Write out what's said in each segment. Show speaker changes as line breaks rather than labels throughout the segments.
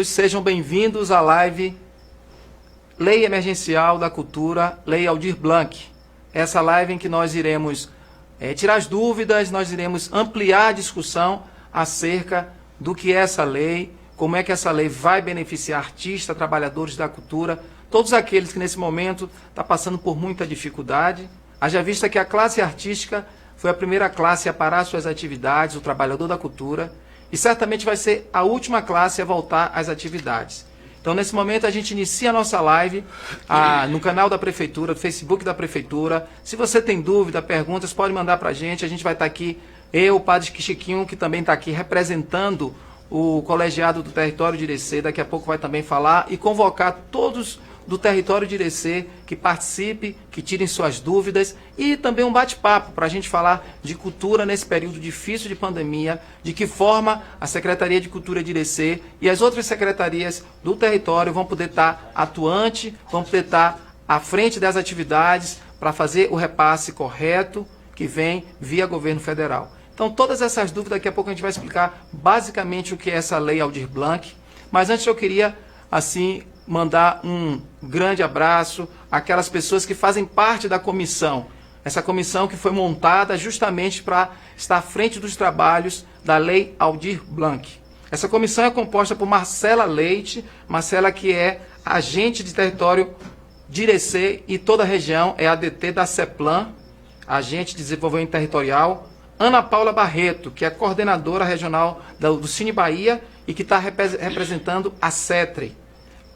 Sejam bem-vindos à live Lei Emergencial da Cultura, Lei Aldir Blanc. Essa live em que nós iremos tirar as dúvidas, nós iremos ampliar a discussão acerca do que é essa lei, como é que essa lei vai beneficiar artistas, trabalhadores da cultura, todos aqueles que nesse momento estão passando por muita dificuldade. Haja vista que a classe artística foi a primeira classe a parar suas atividades, o trabalhador da cultura, e certamente vai ser a última classe a voltar às atividades. Então, nesse momento, a gente inicia a nossa live no canal da Prefeitura, no Facebook da Prefeitura. Se você tem dúvida, perguntas, pode mandar para a gente vai estar aqui, eu, o Padre Chiquinho, que também está aqui representando o colegiado do território de Irecê, daqui a pouco vai também falar, e convocar todos do território de Irecê que participe, que tirem suas dúvidas, e também um bate-papo para a gente falar de cultura nesse período difícil de pandemia, de que forma a Secretaria de Cultura de Irecê e as outras secretarias do território vão poder estar atuantes, vão poder estar à frente das atividades para fazer o repasse correto que vem via governo federal. Então, todas essas dúvidas, daqui a pouco a gente vai explicar basicamente o que é essa Lei Aldir Blanc, mas antes eu queria, assim, mandar um grande abraço àquelas pessoas que fazem parte da comissão. Essa comissão que foi montada justamente para estar à frente dos trabalhos da Lei Aldir Blanc. Essa comissão é composta por Marcela Leite, Marcela que é agente de território de Irecê e toda a região, é ADT da CEPLAN, agente de desenvolvimento territorial. Ana Paula Barreto, que é coordenadora regional do Cine Bahia e que está representando a CETRE.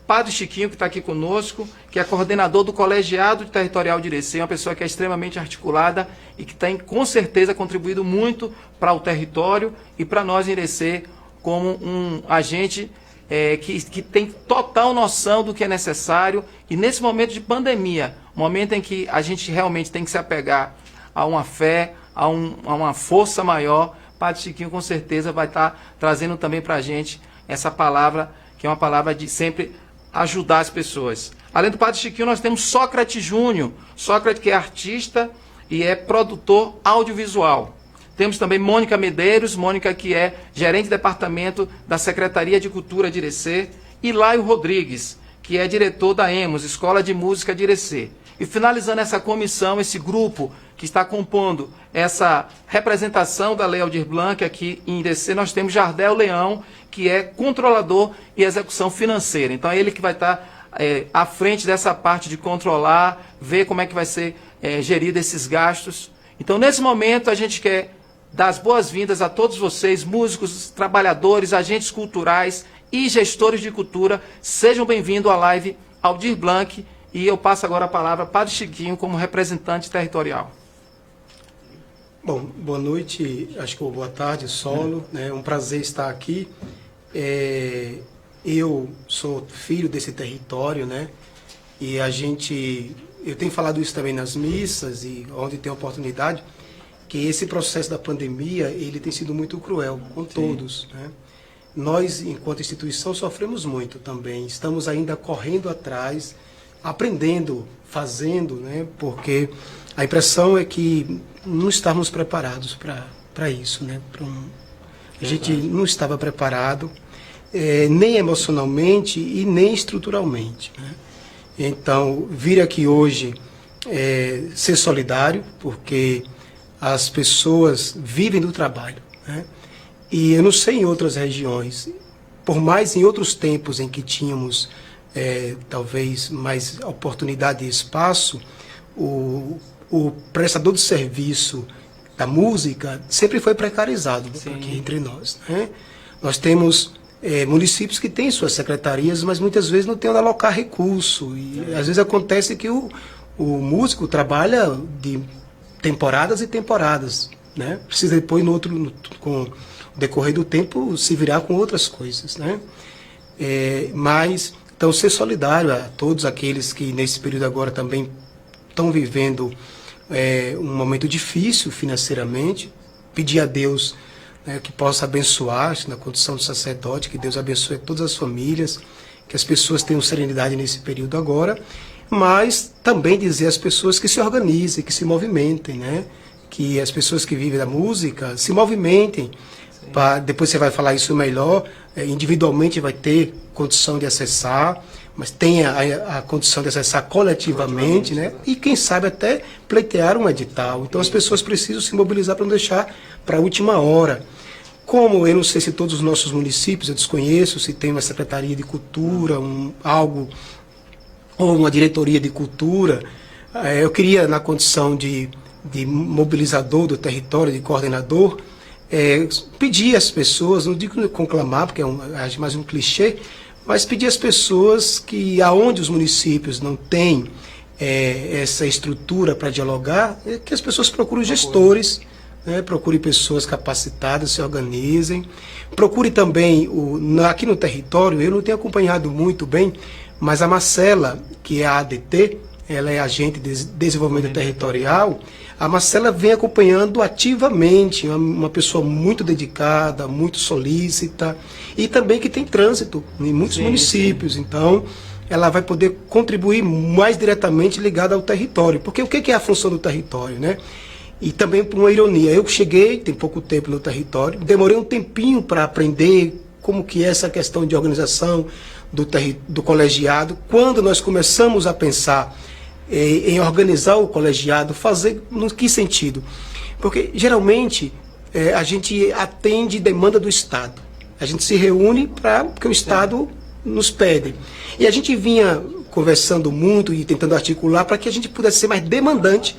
Padre Chiquinho, que está aqui conosco, que é coordenador do Colegiado Territorial de Irecê, uma pessoa que é extremamente articulada e que tem, com certeza, contribuído muito para o território e para nós em Irecê, como um agente que tem total noção do que é necessário. E nesse momento de pandemia, momento em que a gente realmente tem que se apegar a uma fé, a uma força maior, Padre Chiquinho, com certeza, vai estar trazendo também para a gente essa palavra, que é uma palavra de sempre ajudar as pessoas. Além do Padre Chiquinho, nós temos Sócrates Júnior. Sócrates, que é artista e é produtor audiovisual. Temos também Mônica Medeiros, Mônica que é gerente de departamento da Secretaria de Cultura de Irecê, e Laio Rodrigues, que é diretor da EMOS, Escola de Música de Irecê. E finalizando essa comissão, esse grupo que está compondo essa representação da Lei Aldir Blanc aqui em Irecê, nós temos Jardel Leão, que é controlador e execução financeira. Então é ele que vai estar à frente dessa parte de controlar, ver como é que vai ser gerido esses gastos. Então nesse momento a gente quer dar as boas-vindas a todos vocês, músicos, trabalhadores, agentes culturais e gestores de cultura. Sejam bem-vindos à live Aldir Blanc, e eu passo agora a palavra para Padre Chiquinho como representante territorial.
Bom, boa noite, acho que boa tarde, solo, né? Um prazer estar aqui. Eu sou filho desse território, né? E eu tenho falado isso também nas missas e onde tem oportunidade, que esse processo da pandemia, ele tem sido muito cruel com todos, né? Nós, enquanto instituição, sofremos muito também, estamos ainda correndo atrás, aprendendo, fazendo, né? Porque a impressão é que não estávamos preparados para isso, né? A gente não estava preparado, nem emocionalmente e nem estruturalmente, né? Então, vir aqui hoje ser solidário, porque as pessoas vivem do trabalho, né? E eu não sei em outras regiões, por mais em outros tempos em que tínhamos talvez mais oportunidade e espaço, o prestador de serviço da música sempre foi precarizado aqui entre nós, né? Nós temos municípios que têm suas secretarias, mas muitas vezes não tem onde alocar recurso. E às vezes acontece que o músico trabalha de temporadas e temporadas, né? Precisa depois, com o decorrer do tempo, se virar com outras coisas, né? Então, ser solidário a todos aqueles que nesse período agora também estão vivendo um momento difícil financeiramente, pedir a Deus, né, que possa abençoar, na condição de sacerdote, que Deus abençoe todas as famílias, que as pessoas tenham serenidade nesse período agora, mas também dizer às pessoas que se organizem, que se movimentem, né, que as pessoas que vivem da música se movimentem Depois você vai falar isso melhor, individualmente vai ter condição de acessar, mas tem a condição de acessar coletivamente, né? E quem sabe até pleitear um edital. Então as pessoas precisam se mobilizar para não deixar para a última hora. Como eu não sei se todos os nossos municípios, eu desconheço se tem uma secretaria de cultura, algo, ou uma diretoria de cultura, eu queria, na condição de mobilizador do território, de coordenador, pedir às pessoas, não digo conclamar, porque é mais um clichê, mas pedir às pessoas que, aonde os municípios não têm essa estrutura para dialogar, que as pessoas procurem gestores, procure pessoas capacitadas, se organizem. Procure também, aqui no território, eu não tenho acompanhado muito bem, mas a Marcela, que é a ADT, ela é agente de desenvolvimento territorial, a Marcela vem acompanhando ativamente, uma pessoa muito dedicada, muito solícita, e também que tem trânsito em muitos municípios. Então, ela vai poder contribuir mais diretamente ligada ao território. Porque o que é a função do território, né? E também, por uma ironia, eu cheguei, tem pouco tempo no território, demorei um tempinho para aprender como que é essa questão de organização do colegiado. Quando nós começamos a pensar em organizar o colegiado, fazer no que sentido? Porque, geralmente, a gente atende demanda do Estado. A gente se reúne porque o Estado nos pede. E a gente vinha conversando muito e tentando articular para que a gente pudesse ser mais demandante,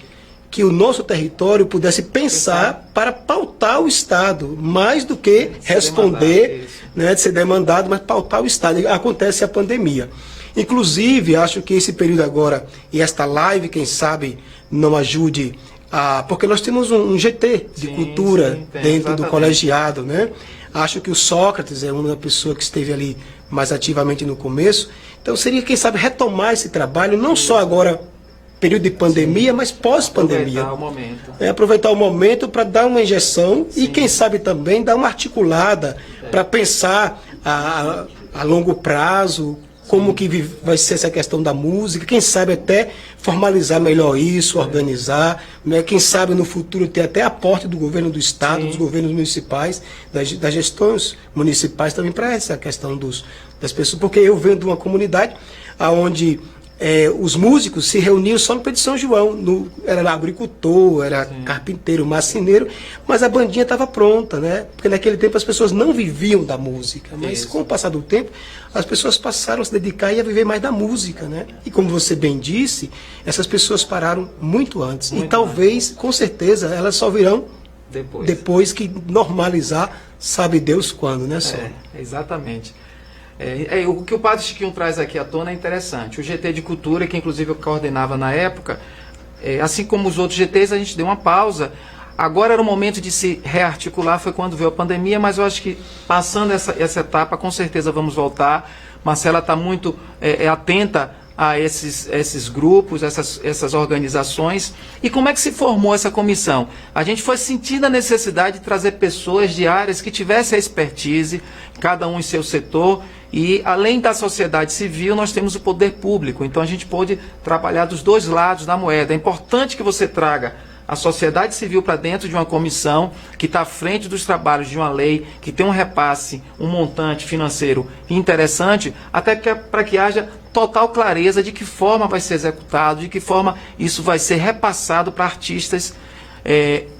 que o nosso território pudesse pensar para pautar o Estado, mais do que responder, de ser demandado, mas pautar o Estado. Acontece a pandemia. Inclusive, acho que esse período agora, e esta live, quem sabe, não ajude porque nós temos um GT de cultura dentro do colegiado, né? Acho que o Sócrates é uma pessoa que esteve ali mais ativamente no começo. Então seria, quem sabe, retomar esse trabalho, não só agora, período de pandemia, mas pós-pandemia. Aproveitar o momento para dar uma injeção e, quem sabe, também dar uma articulada para pensar a longo prazo, como que vai ser essa questão da música, quem sabe até formalizar melhor isso, organizar, né? Quem sabe no futuro ter até aporte do governo do Estado, dos governos municipais, das gestões municipais também para essa questão das pessoas, porque eu venho de uma comunidade onde os músicos se reuniam só no Pedro de São João, era agricultor, era carpinteiro, marceneiro, mas a bandinha estava pronta, né? Porque naquele tempo as pessoas não viviam da música, mas com o passar do tempo, as pessoas passaram a se dedicar e a viver mais da música, né? E como você bem disse, essas pessoas pararam muito antes, e talvez, com certeza, elas só virão depois que normalizar, sabe Deus quando, né, Sol?
Exatamente. O que o Padre Chiquinho traz aqui à tona é interessante. O GT de Cultura, que inclusive eu coordenava na época, assim como os outros GTs, a gente deu uma pausa. Agora era o momento de se rearticular, foi quando veio a pandemia, mas eu acho que passando essa etapa, com certeza vamos voltar. Marcela está muito atenta a esses grupos, essas organizações. E como é que se formou essa comissão? A gente foi sentindo a necessidade de trazer pessoas de áreas que tivessem a expertise, cada um em seu setor. E, além da sociedade civil, nós temos o poder público. Então, a gente pôde trabalhar dos dois lados da moeda. É importante que você traga a sociedade civil para dentro de uma comissão que está à frente dos trabalhos de uma lei, que tem um repasse, um montante financeiro interessante, até para que haja total clareza de que forma vai ser executado, de que forma isso vai ser repassado para artistas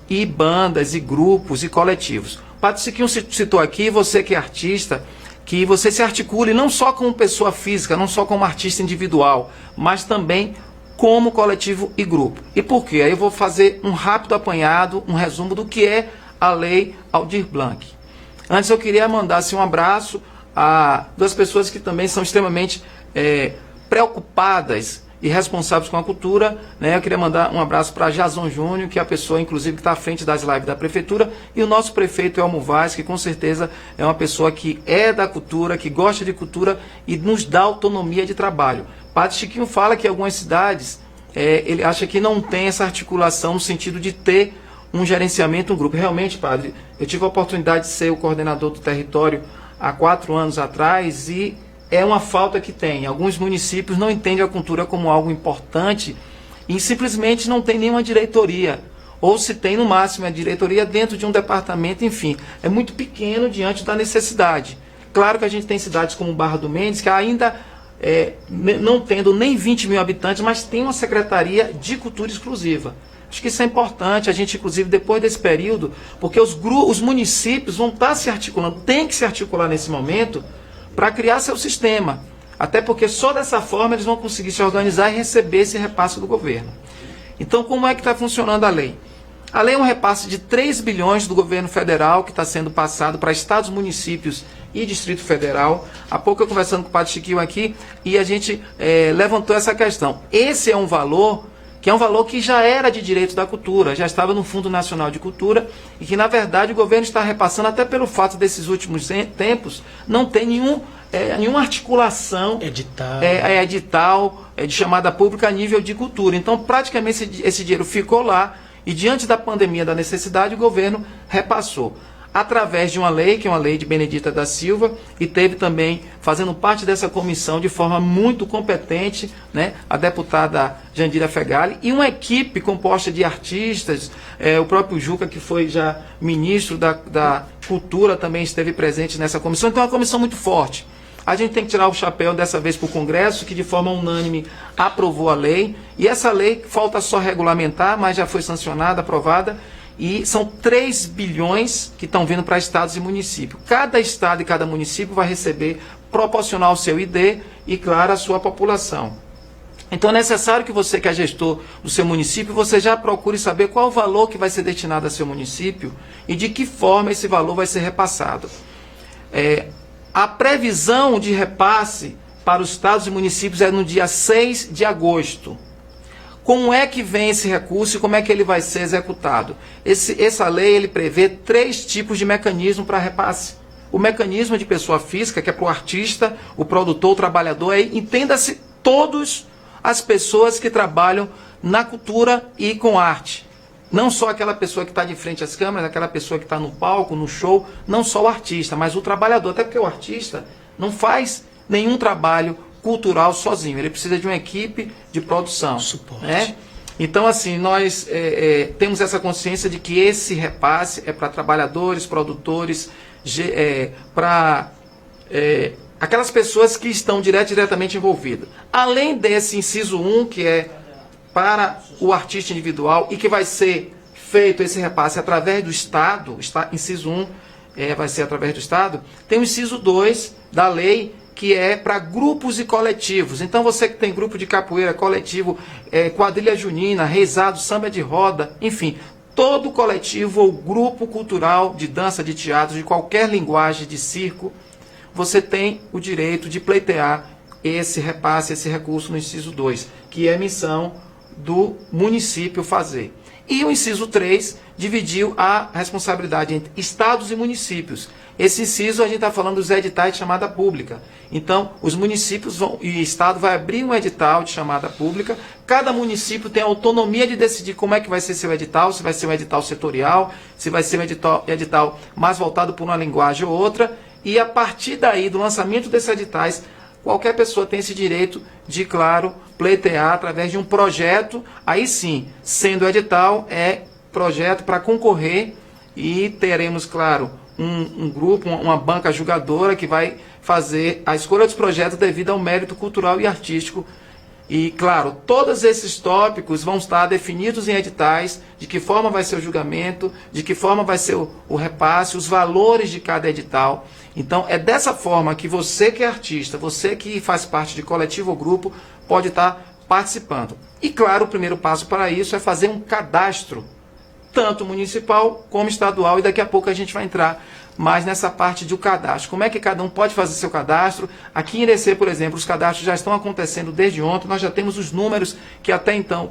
e bandas, e grupos, e coletivos. O Padre Chiquinho citou aqui, você que é artista, que você se articule não só como pessoa física, não só como artista individual, mas também como coletivo e grupo. E por quê? Aí eu vou fazer um rápido apanhado, um resumo do que é a Lei Aldir Blanc. Antes eu queria mandar um abraço a duas pessoas que também são extremamente preocupadas e responsáveis com a cultura, né? Eu queria mandar um abraço para Jason Júnior, que é a pessoa, inclusive, que está à frente das lives da Prefeitura, e o nosso prefeito Elmo Vaz, que com certeza é uma pessoa que é da cultura, que gosta de cultura e nos dá autonomia de trabalho. Padre Chiquinho fala que em algumas cidades, ele acha que não tem essa articulação no sentido de ter um gerenciamento, um grupo. Realmente, padre, eu tive a oportunidade de ser o coordenador do território há 4 anos atrás e é uma falta que tem. Alguns municípios não entendem a cultura como algo importante e simplesmente não tem nenhuma diretoria ou se tem no máximo a diretoria dentro de um departamento, enfim, é muito pequeno diante da necessidade. Claro que a gente tem cidades como Barra do Mendes, que ainda não tendo nem 20 mil habitantes, mas tem uma secretaria de cultura exclusiva. Acho que isso é importante, a gente, inclusive, depois desse período, porque os municípios vão estar se articulando, tem que se articular nesse momento, para criar seu sistema. Até porque só dessa forma eles vão conseguir se organizar e receber esse repasse do governo. Então, como é que está funcionando a lei? A lei é um repasse de 3 bilhões do governo federal, que está sendo passado para estados, municípios e Distrito Federal. Há pouco eu conversando com o Padre Chiquinho aqui, e a gente levantou essa questão. Esse é um valor que já era de direito da cultura, já estava no Fundo Nacional de Cultura, e que, na verdade, o governo está repassando, até pelo fato desses últimos tempos, não tem nenhuma articulação edital de chamada pública a nível de cultura. Então, praticamente, esse dinheiro ficou lá, e diante da pandemia, da necessidade, o governo repassou através de uma lei, que é uma lei de Benedita da Silva, e teve também, fazendo parte dessa comissão de forma muito competente, né, a deputada Jandira Fegali, e uma equipe composta de artistas, o próprio Juca, que foi já ministro da Cultura, também esteve presente nessa comissão. Então é uma comissão muito forte. A gente tem que tirar o chapéu dessa vez para o Congresso, que de forma unânime aprovou a lei, e essa lei falta só regulamentar, mas já foi sancionada, aprovada, e são 3 bilhões que estão vindo para estados e municípios. Cada estado e cada município vai receber proporcional ao seu ID e, claro, a sua população. Então é necessário que você, que é gestor do seu município, você já procure saber qual o valor que vai ser destinado a seu município e de que forma esse valor vai ser repassado. A previsão de repasse para os estados e municípios é no dia 6 de agosto. Como é que vem esse recurso e como é que ele vai ser executado? Essa lei ele prevê 3 tipos de mecanismo para repasse. O mecanismo de pessoa física, que é para o artista, o produtor, o trabalhador, entenda-se todas as pessoas que trabalham na cultura e com arte. Não só aquela pessoa que está de frente às câmeras, aquela pessoa que está no palco, no show, não só o artista, mas o trabalhador. Até porque o artista não faz nenhum trabalho cultural sozinho, ele precisa de uma equipe de produção.
Suporte.
Né? Então, assim, nós temos essa consciência de que esse repasse é para trabalhadores, produtores, para aquelas pessoas que estão diretamente envolvidas. Além desse inciso 1, que é para o artista individual e que vai ser feito esse repasse através do Estado, inciso 1 vai ser através do Estado, tem o inciso 2 da lei, que é para grupos e coletivos. Então você que tem grupo de capoeira, coletivo, quadrilha junina, reizado, samba de roda, enfim, todo coletivo ou grupo cultural de dança, de teatro, de qualquer linguagem, de circo, você tem o direito de pleitear esse repasse, esse recurso no inciso 2, que é missão do município fazer. E o inciso 3 dividiu a responsabilidade entre estados e municípios. Esse inciso a gente está falando dos editais de chamada pública. Então, os municípios e o estado vai abrir um edital de chamada pública. Cada município tem a autonomia de decidir como é que vai ser seu edital, se vai ser um edital setorial, se vai ser um edital mais voltado por uma linguagem ou outra. E a partir daí, do lançamento desses editais, qualquer pessoa tem esse direito de, claro, pleitear através de um projeto. Aí sim, sendo edital, é projeto para concorrer e teremos, claro, um grupo, uma banca julgadora que vai fazer a escolha dos projetos devido ao mérito cultural e artístico. E, claro, todos esses tópicos vão estar definidos em editais, de que forma vai ser o julgamento, de que forma vai ser o repasse, os valores de cada edital. Então, é dessa forma que você que é artista, você que faz parte de coletivo ou grupo, pode estar participando. E, claro, o primeiro passo para isso é fazer um cadastro, tanto municipal como estadual, e daqui a pouco a gente vai entrar mais nessa parte do cadastro. Como é que cada um pode fazer seu cadastro? Aqui em Irecê, por exemplo, os cadastros já estão acontecendo desde ontem, nós já temos os números que até então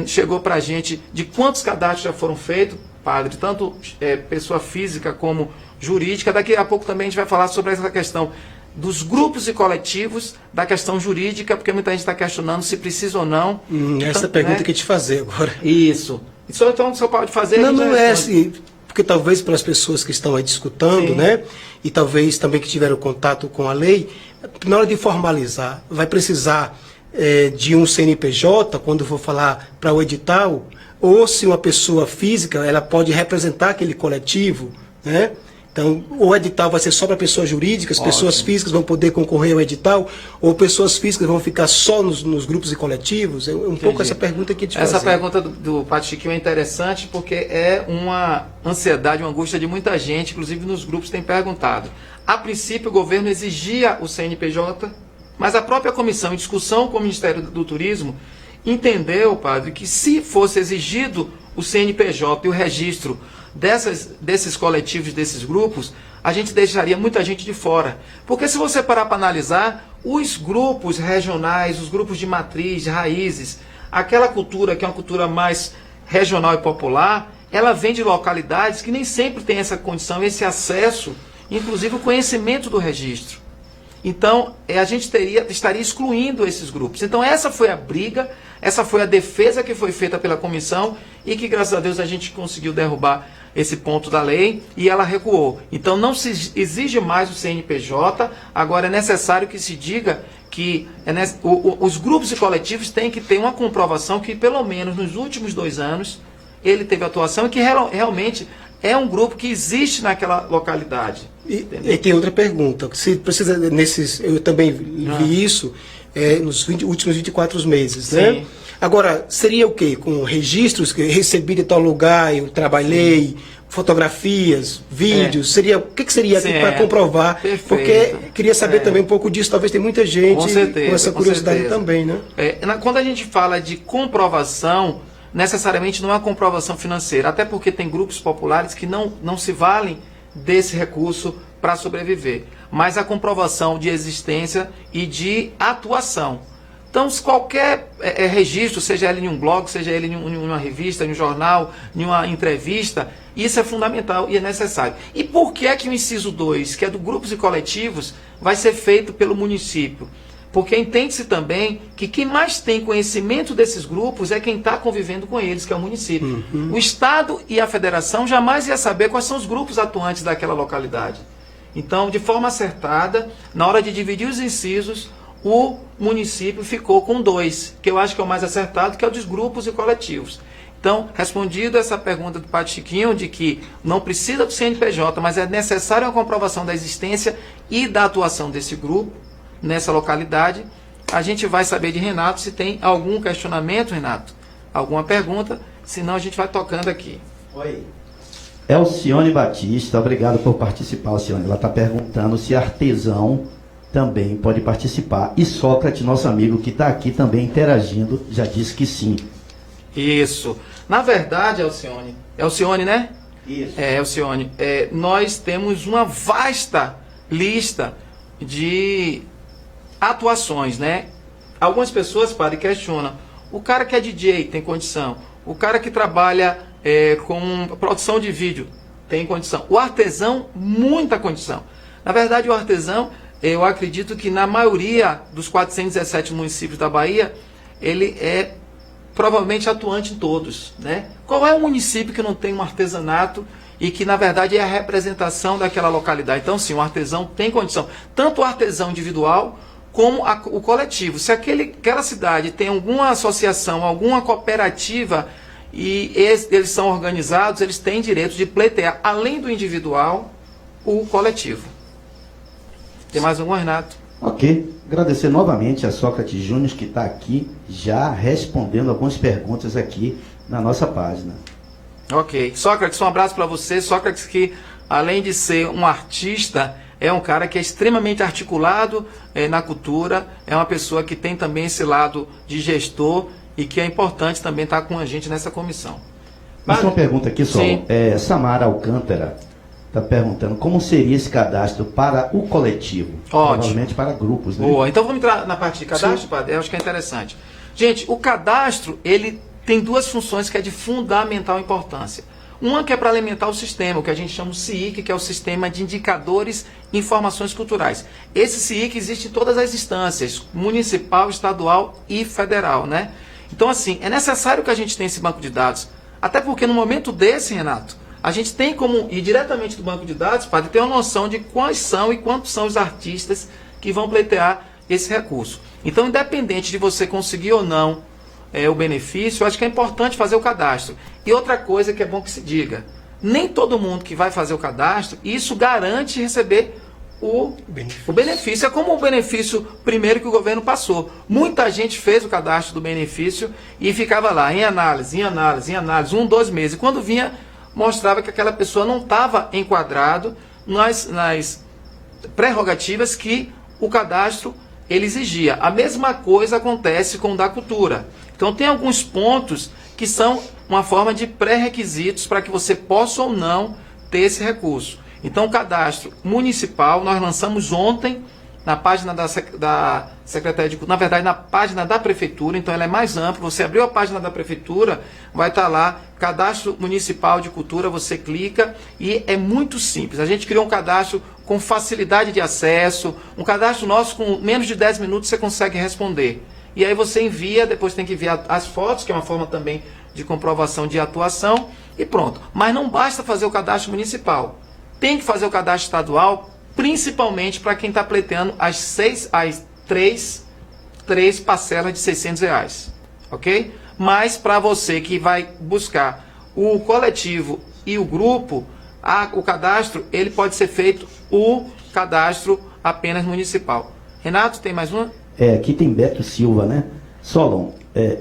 chegou para a gente de quantos cadastros já foram feitos, padre, tanto pessoa física como jurídica. Daqui a pouco também a gente vai falar sobre essa questão dos grupos e coletivos, da questão jurídica, porque muita gente está questionando se precisa ou não.
Essa pergunta que eu te fazer agora.
Isso. Então, só pode fazer...
Não é assim, porque talvez para as pessoas que estão aí discutando, sim, né, e talvez também que tiveram contato com a lei, na hora de formalizar, vai precisar de um CNPJ, quando for falar para o edital, ou se uma pessoa física, ela pode representar aquele coletivo, né? Então, o edital vai ser só para pessoas jurídicas, pessoas físicas vão poder concorrer ao edital, ou pessoas físicas vão ficar só nos grupos e coletivos? É um pouco essa pergunta que a gente
Essa pergunta do Padre Chiquinho é interessante porque é uma ansiedade, uma angústia de muita gente, inclusive nos grupos tem perguntado. A princípio, o governo exigia o CNPJ, mas a própria comissão, em discussão com o Ministério do Turismo, entendeu, padre, que se fosse exigido o CNPJ e o registro desses coletivos, desses grupos, a gente deixaria muita gente de fora. Porque se você parar para analisar, os grupos regionais, os grupos de matriz, de raízes, aquela cultura que é uma cultura mais regional e popular, ela vem de localidades que nem sempre tem essa condição, esse acesso, inclusive o conhecimento do registro. Então, a gente estaria excluindo esses grupos. Então, essa foi a briga, essa foi a defesa que foi feita pela comissão e que, graças a Deus, a gente conseguiu derrubar esse ponto da lei e ela recuou. Então, não se exige mais o CNPJ, agora é necessário que se diga que os grupos e coletivos têm que ter uma comprovação que, pelo menos nos últimos 2 anos, ele teve atuação e que realmente é um grupo que existe naquela localidade.
E tem outra pergunta. Se precisa eu também vi isso nos últimos 24 meses,
Sim.
né? Agora, seria o quê? Com registros que recebi de tal lugar, eu trabalhei, fotografias, vídeos, seria, o que seria para comprovar?
Perfeito.
Porque queria saber também um pouco disso, talvez tem muita gente com essa curiosidade também, né?
Quando a gente fala de comprovação, necessariamente não é uma comprovação financeira, até porque tem grupos populares que não se valem desse recurso para sobreviver, mas a comprovação de existência e de atuação. Então, se qualquer registro, seja ele em um blog, seja ele em uma revista, em um jornal, em uma entrevista, isso é fundamental e é necessário. E por que é que o inciso 2, que é do grupos e coletivos, vai ser feito pelo município? Porque entende-se também que quem mais tem conhecimento desses grupos é quem está convivendo com eles, que é o município. O Estado e a Federação jamais ia saber quais são os grupos atuantes daquela localidade. Então, de forma acertada, na hora de dividir os incisos, o município ficou com 2, que eu acho que é o mais acertado, que é o dos grupos e coletivos. Então, respondido essa pergunta do Padre Chiquinho, de que não precisa do CNPJ, mas é necessária a comprovação da existência e da atuação desse grupo nessa localidade, a gente vai saber de Renato se tem algum questionamento, Renato, alguma pergunta, senão a gente vai tocando aqui.
Oi. Elcione Batista, obrigado por participar, Elcione. Ela está perguntando se artesão também pode participar. E Sócrates, nosso amigo que está aqui também interagindo, já disse que sim.
Isso. Na verdade, Elcione, né?
Isso.
Elcione, nós temos uma vasta lista de atuações, né? Algumas pessoas, padre, questionam. O cara que é DJ tem condição. O cara que trabalha com produção de vídeo tem condição. O artesão, muita condição. Na verdade, o artesão, eu acredito que na maioria dos 417 municípios da Bahia, ele é provavelmente atuante em todos, né? Qual é o município que não tem um artesanato e que, na verdade, é a representação daquela localidade? Então, sim, o artesão tem condição. Tanto o artesão individual como o coletivo. Se aquela cidade tem alguma associação, alguma cooperativa e eles são organizados, eles têm direito de pleitear, além do individual, o coletivo. Tem mais algum, Renato?
Ok. Agradecer novamente a Sócrates Júnior, que está aqui já respondendo algumas perguntas aqui na nossa página.
Ok. Sócrates, um abraço para você. Sócrates que, além de ser um artista, é um cara que é extremamente articulado na cultura, é uma pessoa que tem também esse lado de gestor e que é importante também estar com a gente nessa comissão.
Mas uma pergunta aqui só.
Sim.
Samara Alcântara está perguntando como seria esse cadastro para o coletivo.
Ótimo.
Provavelmente para grupos, né?
Boa. Então vamos entrar na parte de cadastro, padre? Eu acho que é interessante. Gente, o cadastro, ele tem 2 funções que é de fundamental importância. Uma que é para alimentar o sistema, o que a gente chama de CIIC, que é o Sistema de Indicadores e Informações Culturais. Esse CIIC existe em todas as instâncias, municipal, estadual e federal, né? Então, assim, é necessário que a gente tenha esse banco de dados. Até porque no momento desse, Renato, a gente tem como ir diretamente do banco de dados, padre, ter uma noção de quais são e quantos são os artistas que vão pleitear esse recurso. Então, independente de você conseguir ou não o benefício, eu acho que é importante fazer o cadastro. E outra coisa que é bom que se diga, nem todo mundo que vai fazer o cadastro, isso garante receber o benefício. É como o benefício primeiro que o governo passou. Muita gente fez o cadastro do benefício e ficava lá, em análise, 1, 2 meses. E quando vinha, mostrava que aquela pessoa não estava enquadrado nas prerrogativas que o cadastro ele exigia. A mesma coisa acontece com o da cultura. Então tem alguns pontos que são uma forma de pré-requisitos para que você possa ou não ter esse recurso. Então o cadastro municipal nós lançamos ontem na página da Secretaria de Cultura, na verdade na página da Prefeitura, então ela é mais ampla. Você abriu a página da Prefeitura, vai estar lá, Cadastro Municipal de Cultura, você clica e é muito simples. A gente criou um cadastro com facilidade de acesso, um cadastro nosso com menos de 10 minutos você consegue responder. E aí você envia, depois tem que enviar as fotos, que é uma forma também de comprovação de atuação, e pronto. Mas não basta fazer o cadastro municipal. Tem que fazer o cadastro estadual, principalmente para quem está pleiteando as três parcelas de R$600, ok? Mas para você que vai buscar o coletivo e o grupo, o cadastro, ele pode ser feito o cadastro apenas municipal. Renato, tem mais uma?
Aqui tem Beto Silva, né? Solon,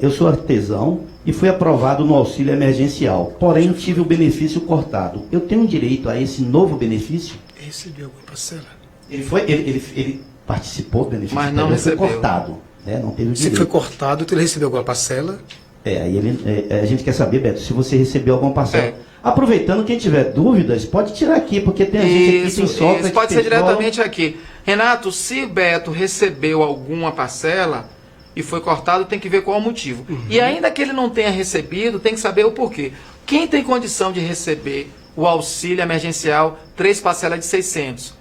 eu sou artesão e fui aprovado no auxílio emergencial, porém tive o benefício cortado. Eu tenho direito a esse novo benefício?
Recebeu alguma parcela?
Ele participou do benefício,
mas não recebeu.
Foi cortado, né? Não teve o direito.
Se foi cortado, ele recebeu alguma parcela?
A gente quer saber, Beto, se você recebeu alguma parcela. Aproveitando, quem tiver dúvidas, pode tirar aqui, porque tem a gente aqui, tem Sócrates.
Isso, pode ser diretamente aqui. Renato, se Beto recebeu alguma parcela e foi cortado, tem que ver qual é o motivo. E ainda que ele não tenha recebido, tem que saber o porquê. Quem tem condição de receber o auxílio emergencial, 3 parcelas de 600?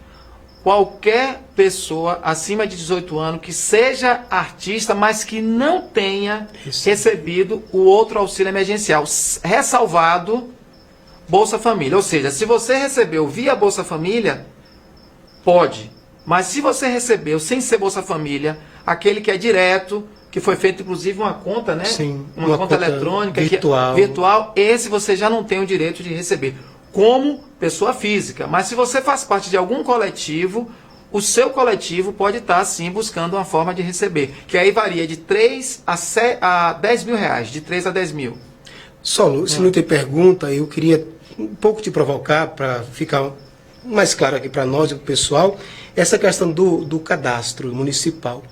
Qualquer pessoa acima de 18 anos que seja artista, mas que não tenha recebido o outro auxílio emergencial, ressalvado Bolsa Família. Ou seja, se você recebeu via Bolsa Família, pode. Mas se você recebeu sem ser Bolsa Família, aquele que é direto, que foi feito inclusive uma conta, né?
Sim,
uma conta eletrônica
virtual,
esse você já não tem o direito de receber como pessoa física. Mas se você faz parte de algum coletivo, o seu coletivo pode estar sim buscando uma forma de receber, que aí varia de 3 a 10 mil reais, de 3 a 10 mil.
Solo, se não tem pergunta, eu queria um pouco te provocar para ficar mais claro aqui para nós e para o pessoal, essa questão do cadastro municipal.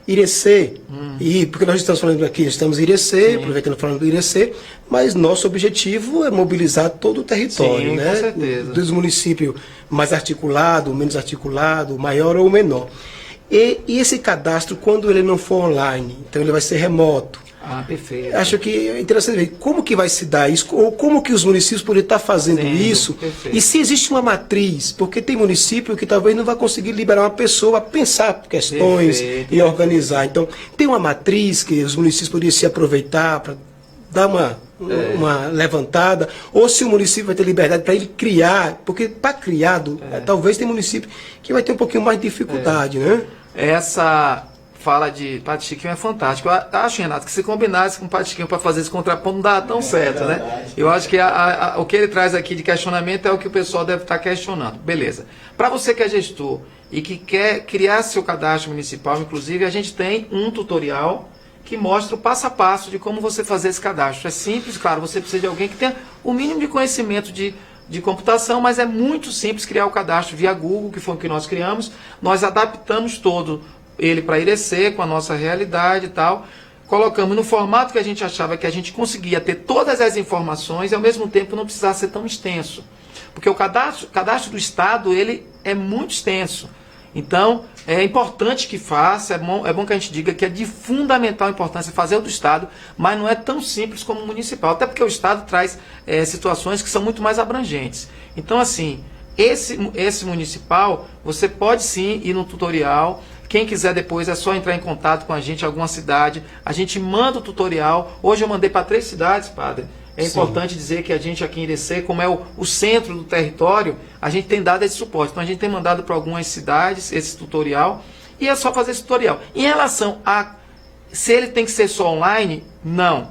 Irecê, e porque nós estamos falando aqui, estamos em Irecê, aproveitando falando do Irecê, mas nosso objetivo é mobilizar todo o território,
sim,
né?
Com certeza.
Dos municípios mais articulado, menos articulado, maior ou menor. E esse cadastro, quando ele não for online, então ele vai ser remoto.
Ah, perfeito.
Acho que é interessante ver como que vai se dar isso, ou como que os municípios poderiam estar fazendo isso,
perfeito.
e se existe uma matriz, porque tem município que talvez não vai conseguir liberar uma pessoa a pensar questões e organizar. Então, tem uma matriz que os municípios poderiam se aproveitar para dar uma levantada, ou se o município vai ter liberdade para ele criar, porque para criado, talvez tem município que vai ter um pouquinho mais de dificuldade, né?
Essa fala de Padre Chiquinho é fantástico. Eu acho, Renato, que se combinasse com o Padre Chiquinho para fazer esse contraponto, não dá tão certo, né? Eu acho que o que ele traz aqui de questionamento é o que o pessoal deve estar questionando. Beleza. Para você que é gestor e que quer criar seu cadastro municipal, inclusive, a gente tem um tutorial que mostra o passo a passo de como você fazer esse cadastro. É simples, claro, você precisa de alguém que tenha o mínimo de conhecimento de computação, mas é muito simples criar o cadastro via Google, que foi o que nós criamos. Nós adaptamos todo ele para Irecê, com a nossa realidade e tal. Colocamos no formato que a gente achava que a gente conseguia ter todas as informações e ao mesmo tempo não precisar ser tão extenso. Porque o cadastro do Estado, ele é muito extenso. Então, é importante que faça, é bom que a gente diga que é de fundamental importância fazer o do Estado, mas não é tão simples como o municipal, até porque o Estado traz situações que são muito mais abrangentes. Então, assim, esse municipal, você pode sim ir no tutorial. Quem quiser depois é só entrar em contato com a gente, alguma cidade, a gente manda o tutorial. Hoje eu mandei para 3 cidades, padre. É importante dizer que a gente aqui em Irecê, como é o centro do território, a gente tem dado esse suporte. Então a gente tem mandado para algumas cidades esse tutorial e é só fazer esse tutorial. Em relação a Se ele tem que ser só online, não.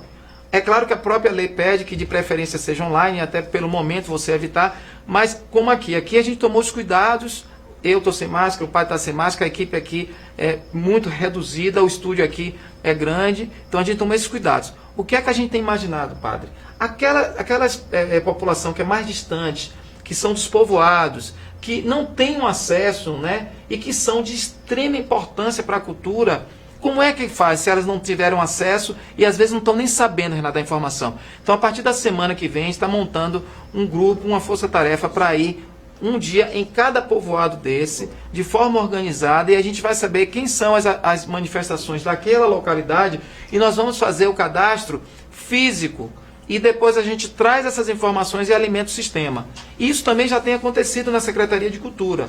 É claro que a própria lei pede que de preferência seja online, até pelo momento você evitar, mas como aqui a gente tomou os cuidados, eu estou sem máscara, o pai está sem máscara, a equipe aqui é muito reduzida, o estúdio aqui é grande, então a gente tomou esses cuidados. O que é que a gente tem imaginado, padre? Aquelas população que é mais distante, que são dos povoados, que não têm um acesso, né, e que são de extrema importância para a cultura. Como é que faz se elas não tiveram acesso e às vezes não estão nem sabendo, Renato, da informação? Então, a partir da semana que vem, a gente está montando um grupo, uma força-tarefa para ir um dia em cada povoado desse, de forma organizada, e a gente vai saber quem são as manifestações daquela localidade, e nós vamos fazer o cadastro físico, e depois a gente traz essas informações e alimenta o sistema. Isso também já tem acontecido na Secretaria de Cultura.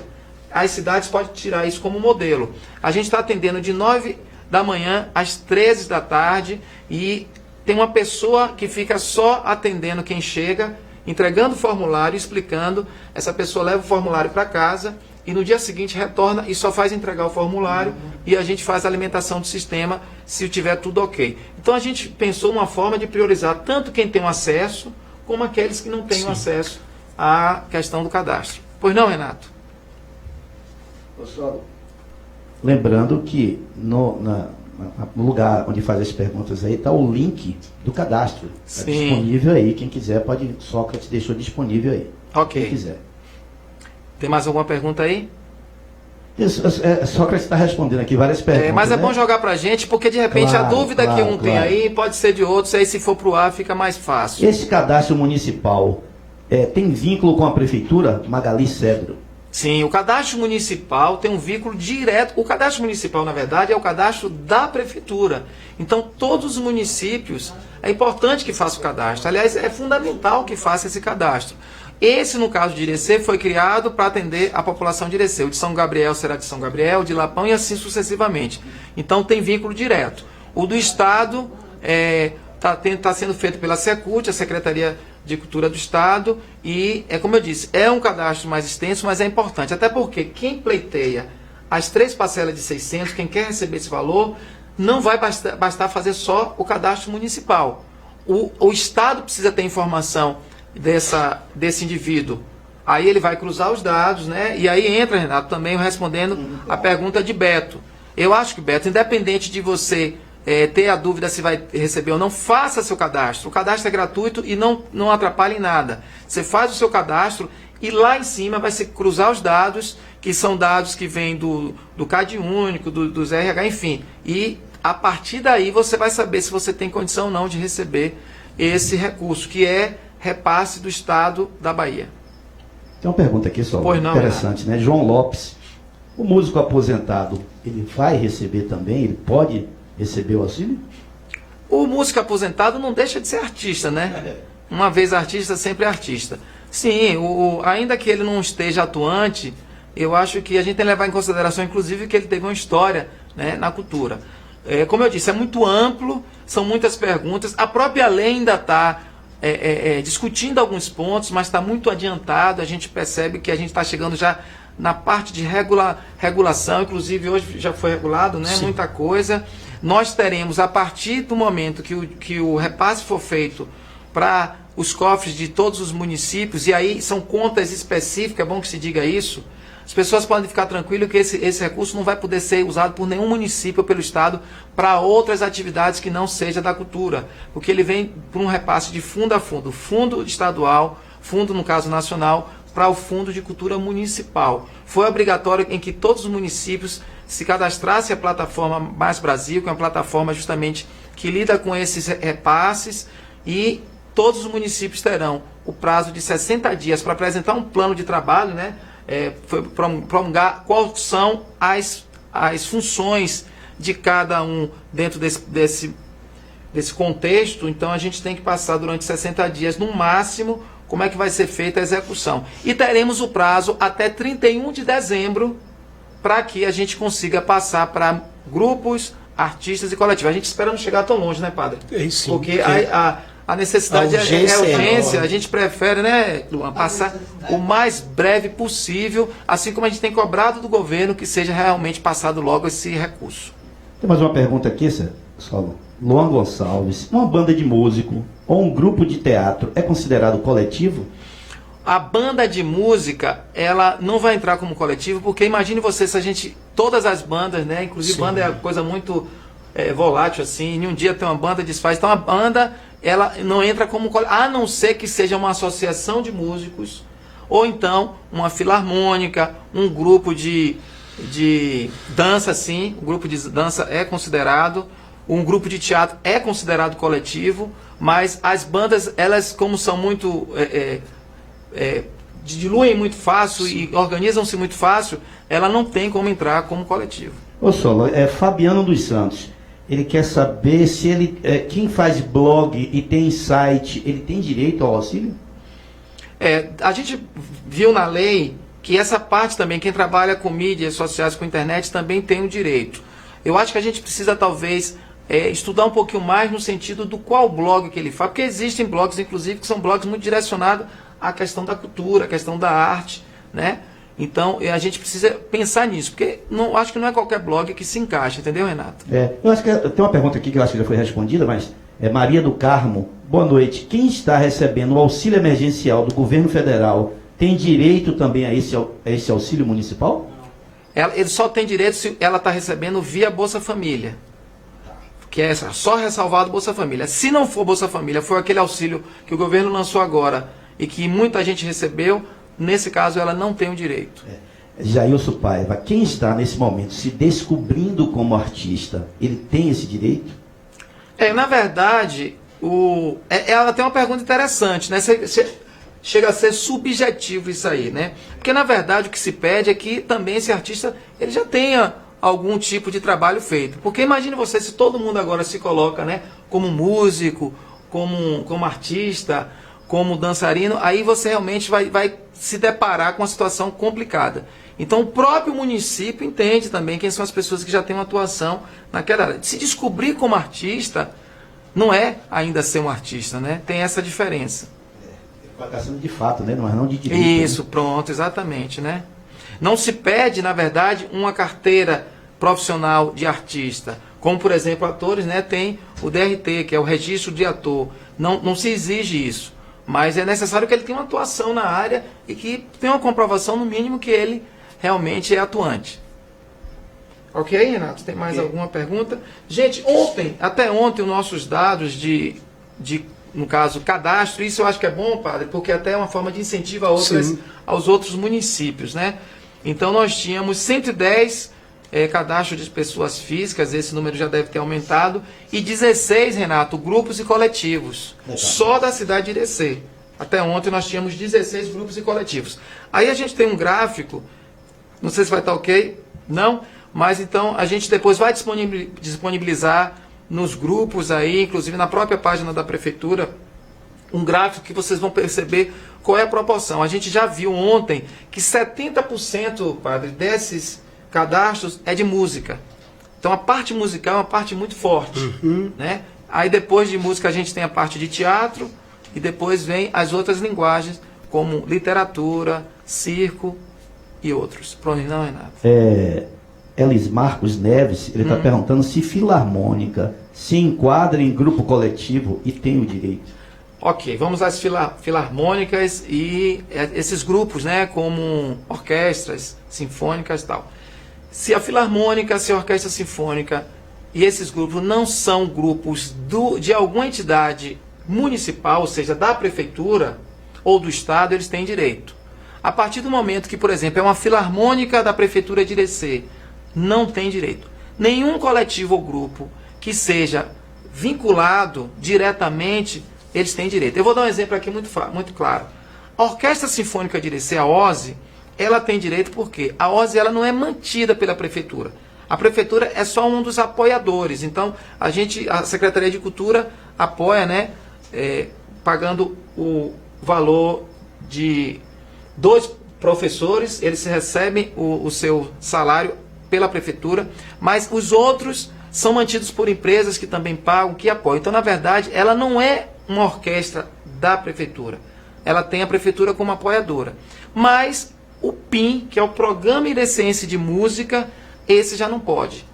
As cidades podem tirar isso como modelo. A gente está atendendo de 9 da manhã às 13 da tarde, e tem uma pessoa que fica só atendendo quem chega, entregando o formulário, explicando. Essa pessoa leva o formulário para casa e no dia seguinte retorna e só faz entregar o formulário, e a gente faz a alimentação do sistema se tiver tudo ok. Então a gente pensou uma forma de priorizar tanto quem tem acesso como aqueles que não têm acesso à questão do cadastro. Pois não, Renato?
Lembrando que no lugar onde faz as perguntas aí está o link do cadastro. Está disponível aí, quem quiser pode, Sócrates deixou disponível aí.
Ok.
Quem quiser.
Tem mais alguma pergunta aí?
Isso, Sócrates está respondendo aqui várias perguntas.
Mas é bom jogar pra gente, porque de repente a dúvida que um tem aí pode ser de outros, aí se for pro ar fica mais fácil.
Esse cadastro municipal tem vínculo com a prefeitura? Magali Cedro.
Sim, o cadastro municipal tem um vínculo direto. O cadastro municipal, na verdade, é o cadastro da prefeitura. Então, todos os municípios, é importante que façam o cadastro. Aliás, é fundamental que faça esse cadastro. Esse, no caso de Irecê, foi criado para atender a população de Irecê. O de São Gabriel será de São Gabriel, de Lapão e assim sucessivamente. Então, tem vínculo direto. O do Estado está sendo feito pela Secult, a Secretaria de Cultura do Estado, e, como eu disse, é um cadastro mais extenso, mas é importante, até porque quem pleiteia as 3 parcelas de 600, quem quer receber esse valor, não vai bastar fazer só o cadastro municipal. O Estado precisa ter informação desse indivíduo. Aí ele vai cruzar os dados, né? E aí entra, Renato, também respondendo a pergunta de Beto. Eu acho que, Beto, independente de você ter a dúvida se vai receber ou não, faça seu cadastro. O cadastro é gratuito e não atrapalha em nada. Você faz o seu cadastro e lá em cima vai se cruzar os dados, que são dados que vêm do CAD único, dos RH, enfim. E a partir daí você vai saber se você tem condição ou não de receber esse recurso, que é repasse do Estado da Bahia.
Tem uma pergunta aqui só, interessante, né? João Lopes, o músico aposentado, ele vai receber também? Ele pode receber o auxílio?
O músico aposentado não deixa de ser artista, né? Uma vez artista, sempre artista. Sim, ainda que ele não esteja atuante, eu acho que a gente tem que levar em consideração, inclusive, que ele teve uma história, né, na cultura. Como eu disse, é muito amplo, são muitas perguntas. A própria lei ainda está discutindo alguns pontos, mas está muito adiantado. A gente percebe que a gente está chegando já na parte de regulação, inclusive hoje já foi regulado, né, muita coisa. Nós teremos, a partir do momento que o repasse for feito para os cofres de todos os municípios, e aí são contas específicas, é bom que se diga isso, as pessoas podem ficar tranquilas que esse recurso não vai poder ser usado por nenhum município ou pelo Estado para outras atividades que não seja da cultura, porque ele vem por um repasse de fundo a fundo, fundo estadual, fundo no caso nacional, para o Fundo de Cultura Municipal. Foi obrigatório em que todos os municípios se cadastrassem a plataforma Mais Brasil, que é uma plataforma justamente que lida com esses repasses, e todos os municípios terão o prazo de 60 dias para apresentar um plano de trabalho, né? Foi promulgar quais são as funções de cada um dentro desse contexto. Então a gente tem que passar durante 60 dias no máximo como é que vai ser feita a execução. E teremos o prazo até 31 de dezembro para que a gente consiga passar para grupos, artistas e coletivos. A gente espera não chegar tão longe, né, padre?
Sim,
porque a necessidade é urgência. A gente prefere, né, Luan, passar o mais breve possível, assim como a gente tem cobrado do governo que seja realmente passado logo esse recurso.
Tem mais uma pergunta aqui, Solo. Luan Gonçalves, uma banda de músico ou um grupo de teatro é considerado coletivo?
A banda de música, ela não vai entrar como coletivo, porque imagine você, se a gente, todas as bandas, né, inclusive
Sim.
banda é uma coisa muito volátil assim, em um dia tem uma banda, desfaz, então a banda, ela não entra como coletivo, a não ser que seja uma associação de músicos, ou então uma filarmônica, um grupo de dança, sim, o grupo de dança é considerado, um grupo de teatro é considerado coletivo, mas as bandas, elas como são muito... diluem muito fácil e organizam-se muito fácil, ela não tem como entrar como coletivo.
Ô Solo, Fabiano dos Santos, ele quer saber se ele, quem faz blog e tem site, ele tem direito ao auxílio?
A gente viu na lei que essa parte também, quem trabalha com mídias sociais, com internet, também tem o direito. Eu acho que a gente precisa talvez estudar um pouquinho mais no sentido do qual blog que ele faz, porque existem blogs, inclusive, que são blogs muito direcionados à questão da cultura, à questão da arte, né? Então, a gente precisa pensar nisso, porque acho que não é qualquer blog que se encaixa, entendeu, Renato?
Eu acho que tem uma pergunta aqui que eu acho que já foi respondida, mas Maria do Carmo, boa noite. Quem está recebendo o auxílio emergencial do governo federal tem direito também a esse auxílio municipal?
Ele só tem direito se ela está recebendo via Bolsa Família, que é só ressalvado Bolsa Família. Se não for Bolsa Família, for aquele auxílio que o governo lançou agora e que muita gente recebeu, nesse caso ela não tem o direito.
Jailson Paiva, quem está nesse momento se descobrindo como artista, ele tem esse direito?
Na verdade, ela tem uma pergunta interessante, né? Chega a ser subjetivo isso aí, né? Porque na verdade o que se pede é que também esse artista ele já tenha algum tipo de trabalho feito. Porque imagine você, se todo mundo agora se coloca, né, como músico, como artista, como dançarino, aí você realmente vai se deparar com uma situação complicada. Então o próprio município entende também quem são as pessoas que já têm uma atuação naquela área. Se descobrir como artista, não é ainda ser um artista, né? Tem essa diferença.
Pagação de fato, né? Não de direito.
Isso, pronto, exatamente, né? Não se pede, na verdade, uma carteira profissional de artista. Como, por exemplo, atores, né, tem o DRT, que é o registro de ator. Não se exige isso. Mas é necessário que ele tenha uma atuação na área e que tenha uma comprovação, no mínimo, que ele realmente é atuante. Ok, Renato? Tem mais alguma pergunta? Gente, até ontem, os nossos dados no caso, cadastro, isso eu acho que é bom, padre, porque até é uma forma de incentivo aos outros municípios, né? Então, nós tínhamos 110 cadastros de pessoas físicas, esse número já deve ter aumentado, e 16, Renato, grupos e coletivos, só da cidade de Irecê. Até ontem nós tínhamos 16 grupos e coletivos. Aí a gente tem um gráfico, não sei se vai estar ok, não, mas então a gente depois vai disponibilizar nos grupos aí, inclusive na própria página da prefeitura, um gráfico que vocês vão perceber qual é a proporção. A gente já viu ontem que 70%, padre, desses cadastros é de música. Então a parte musical é uma parte muito forte, né? Aí depois de música a gente tem a parte de teatro e depois vem as outras linguagens, como literatura, circo e outros. Pronto, não, Renato?
Elis Marcos Neves, ele está perguntando se filarmônica se enquadra em grupo coletivo e tem o direito.
Ok, vamos às filarmônicas e esses grupos, né, como orquestras sinfônicas e tal. Se a filarmônica, se a orquestra sinfônica e esses grupos não são grupos de alguma entidade municipal, ou seja, da prefeitura ou do estado, eles têm direito. A partir do momento que, por exemplo, é uma filarmônica da prefeitura de Irecê, não tem direito. Nenhum coletivo ou grupo que seja vinculado diretamente, eles têm direito. Eu vou dar um exemplo aqui muito claro. A Orquestra Sinfônica de Irecê, a OSE, ela tem direito porque a OSE ela não é mantida pela prefeitura. A prefeitura é só um dos apoiadores. Então, a Secretaria de Cultura apoia, né, pagando o valor de 2 professores, eles recebem o seu salário pela prefeitura, mas os outros são mantidos por empresas que também pagam, que apoiam. Então, na verdade, ela não é uma orquestra da prefeitura. Ela tem a prefeitura como apoiadora. Mas o PIM, que é o Programa Irecense de Música, esse já não pode.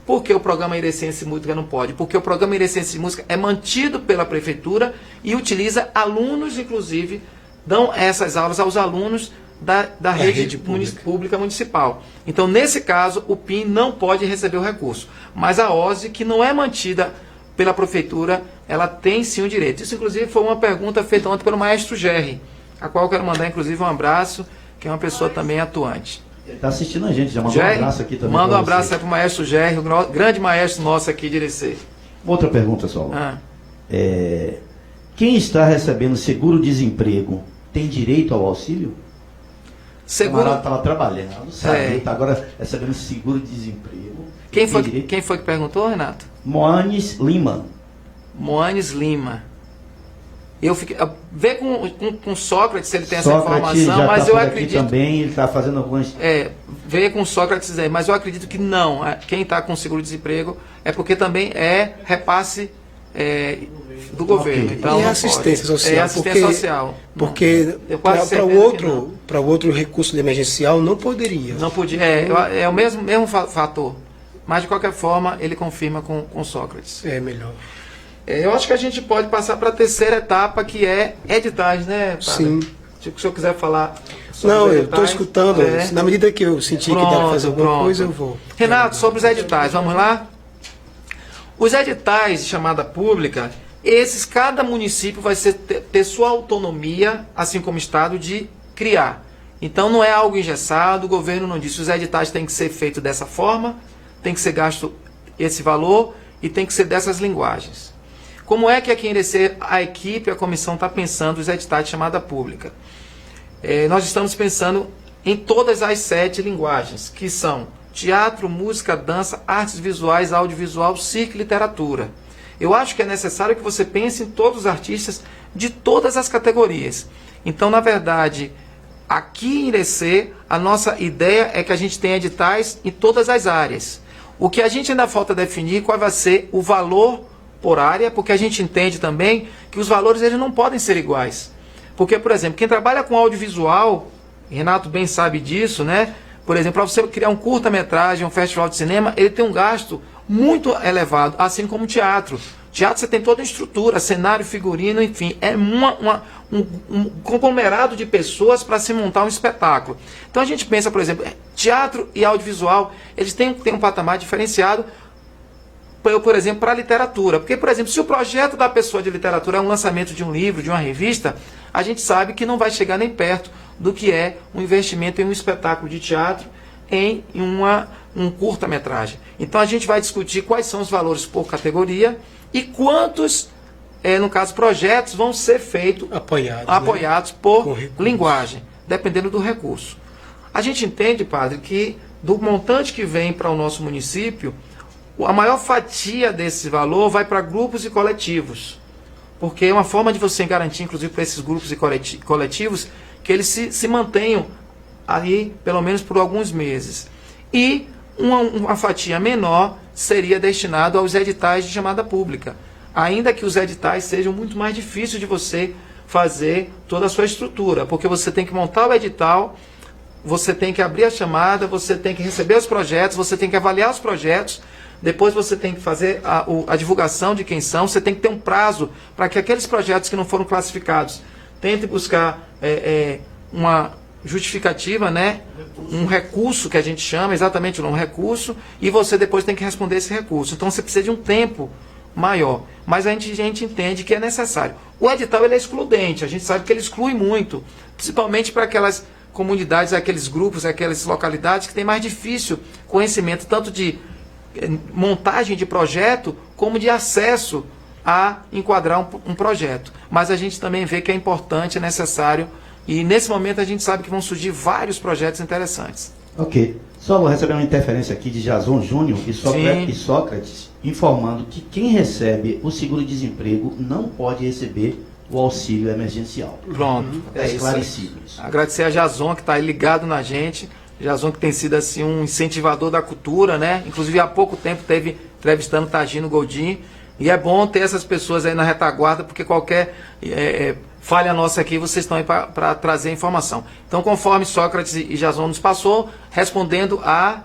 Por que o programa Irecência Música não pode? Porque o programa Irecência Música é mantido pela prefeitura e utiliza alunos, inclusive, dão essas aulas aos alunos da rede pública municipal. Então, nesse caso, o PIN não pode receber o recurso. Mas a OSE, que não é mantida pela prefeitura, ela tem sim o direito. Isso, inclusive, foi uma pergunta feita ontem pelo maestro Gerry, a qual eu quero mandar, inclusive, um abraço, que é uma pessoa também atuante.
Ele está assistindo a gente, já mandou um abraço aqui também.
Manda um abraço para o maestro Gerry, o grande maestro nosso aqui de Irecê.
Outra pergunta, Saulo. Quem está recebendo seguro-desemprego tem direito ao auxílio?
Seguro...
O camarada estava trabalhando, sabe? Está agora recebendo seguro-desemprego.
Quem foi que perguntou, Renato?
Moanes Lima.
Moanes Lima. Eu fiquei, vê com Sócrates se ele tem essa informação, mas eu acredito
também, ele está fazendo algumas.
Vê com Sócrates aí, mas eu acredito que não. Quem está com seguro-desemprego é porque também é repasse do governo.
Okay.
Então,
e assistência social.
Assistência social.
Porque para o outro recurso emergencial não poderia.
Não podia. É o mesmo fator. Mas de qualquer forma ele confirma com Sócrates.
É melhor.
Eu acho que a gente pode passar para a terceira etapa, que é editais, né, padre?
Sim.
Se o senhor quiser falar sobre
não,
os editais.
eu estou escutando. Na medida que eu sentir que dá para fazer alguma coisa, eu vou.
Renato, sobre os editais, vamos lá? Os editais de chamada pública, cada município vai ter sua autonomia, assim como o Estado, de criar. Então não é algo engessado, o governo não disse, os editais têm que ser feitos dessa forma, tem que ser gasto esse valor e tem que ser dessas linguagens. Como é que aqui em Irecê a equipe, a comissão está pensando os editais de chamada pública? Nós estamos pensando em todas as 7 linguagens, que são teatro, música, dança, artes visuais, audiovisual, circo e literatura. Eu acho que é necessário que você pense em todos os artistas de todas as categorias. Então, na verdade, aqui em Irecê, a nossa ideia é que a gente tenha editais em todas as áreas. O que a gente ainda falta definir qual vai ser o valor por área, porque a gente entende também que os valores eles não podem ser iguais. Porque, por exemplo, quem trabalha com audiovisual, Renato bem sabe disso, né? Por exemplo, para você criar um curta-metragem, um festival de cinema, ele tem um gasto muito elevado, assim como o teatro. Teatro você tem toda a estrutura, cenário, figurino, enfim, é um conglomerado de pessoas para se montar um espetáculo. Então a gente pensa, por exemplo, teatro e audiovisual, eles têm um patamar diferenciado, por exemplo, para a literatura. Porque, por exemplo, se o projeto da pessoa de literatura é um lançamento de um livro, de uma revista, a gente sabe que não vai chegar nem perto do que é um investimento em um espetáculo de teatro, em um curta-metragem. Então a gente vai discutir quais são os valores por categoria e quantos, no caso, projetos vão ser feitos apoiados por linguagem, dependendo do recurso. A gente entende, padre, que do montante que vem para o nosso município, a maior fatia desse valor vai para grupos e coletivos. Porque é uma forma de você garantir, inclusive para esses grupos e coletivos, que eles se mantenham aí, pelo menos por alguns meses. E uma fatia menor seria destinado aos editais de chamada pública. Ainda que os editais sejam muito mais difíceis de você fazer toda a sua estrutura. Porque você tem que montar o edital, você tem que abrir a chamada, você tem que receber os projetos, você tem que avaliar os projetos, depois você tem que fazer a divulgação de quem são, você tem que ter um prazo para que aqueles projetos que não foram classificados tentem buscar uma justificativa, né? Um recurso que a gente chama, exatamente um recurso, e você depois tem que responder esse recurso. Então você precisa de um tempo maior. Mas a gente entende que é necessário. O edital ele é excludente, a gente sabe que ele exclui muito, principalmente para aquelas comunidades, aqueles grupos, aquelas localidades que têm mais difícil conhecimento, tanto de montagem de projeto, como de acesso a enquadrar um projeto. Mas a gente também vê que é importante, é necessário, e nesse momento a gente sabe que vão surgir vários projetos interessantes.
Ok. Só vou receber uma interferência aqui de Jason Júnior e Sócrates, informando que quem recebe o seguro-desemprego não pode receber o auxílio emergencial.
Pronto.
É esclarecido isso.
Agradecer a Jason, que está aí ligado na gente. Jason, que tem sido assim um incentivador da cultura, né? Inclusive há pouco tempo teve entrevistando Tagino Goldin. E é bom ter essas pessoas aí na retaguarda, porque qualquer falha nossa aqui, vocês estão aí para trazer informação. Então, conforme Sócrates e Jason nos passou, respondendo a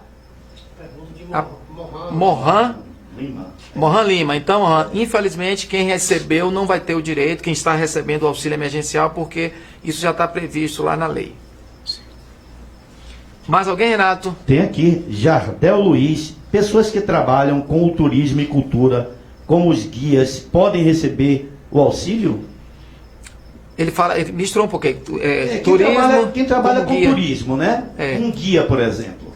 Mohan
Lima.
Mohan Lima. Então, Mohan, infelizmente, quem recebeu não vai ter o direito, quem está recebendo o auxílio emergencial, porque isso já está previsto lá na lei. Mais alguém, Renato?
Tem aqui, Jardel Luiz, pessoas que trabalham com o turismo e cultura, como os guias, podem receber o auxílio?
Ele misturou um pouquinho.
Quem trabalha com
guia.
turismo, né? Um guia, por exemplo.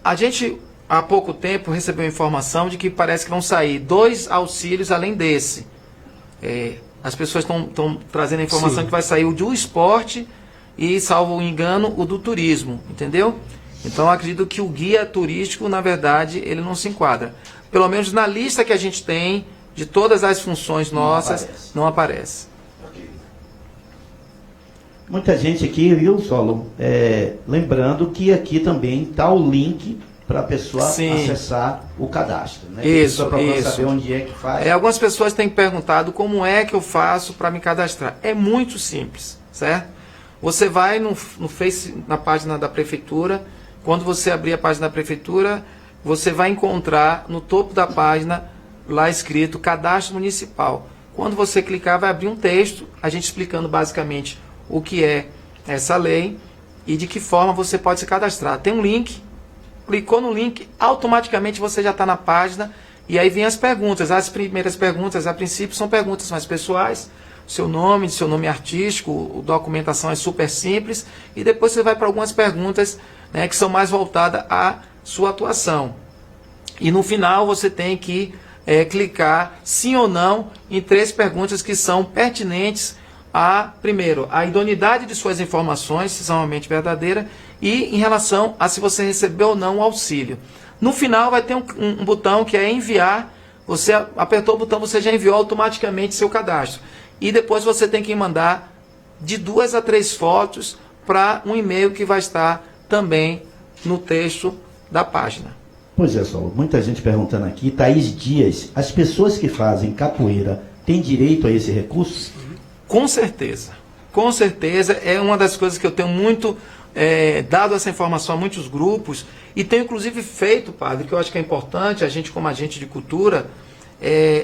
A gente, há pouco tempo, recebeu informação de que parece que vão sair 2 auxílios além desse. As pessoas estão trazendo a informação
Sim.
que vai sair o do esporte e, salvo engano, o do turismo, entendeu? Então, eu acredito que o guia turístico, na verdade, ele não se enquadra. Pelo menos na lista que a gente tem, de todas as funções nossas, não aparece.
Muita gente aqui, viu, Solon? Lembrando que aqui também está o link para a pessoa acessar o cadastro, né?
Isso.
Para saber onde é que faz.
Algumas pessoas têm perguntado como é que eu faço para me cadastrar. É muito simples, certo? Você vai no Face, na página da Prefeitura. Quando você abrir a página da Prefeitura, você vai encontrar no topo da página lá escrito Cadastro Municipal. Quando você clicar, vai abrir um texto, a gente explicando basicamente o que é essa lei e de que forma você pode se cadastrar. Tem um link, clicou no link, automaticamente você já está na página e aí vem as perguntas. As primeiras perguntas, a princípio, são perguntas mais pessoais, seu nome artístico, a documentação é super simples e depois você vai para algumas perguntas, né, que são mais voltadas à sua atuação. E no final você tem que clicar sim ou não em 3 perguntas que são pertinentes primeiro, a idoneidade de suas informações, se são realmente verdadeiras, e em relação a se você recebeu ou não o auxílio. No final vai ter um botão que é enviar, você apertou o botão, você já enviou automaticamente seu cadastro. E depois você tem que mandar de 2 a 3 fotos para um e-mail que vai estar também no texto da página.
Pois é, Solon, muita gente perguntando aqui, Thaís Dias, as pessoas que fazem capoeira têm direito a esse recurso?
Com certeza, é uma das coisas que eu tenho muito dado essa informação a muitos grupos e tenho inclusive feito, padre, que eu acho que é importante, a gente como agente de cultura,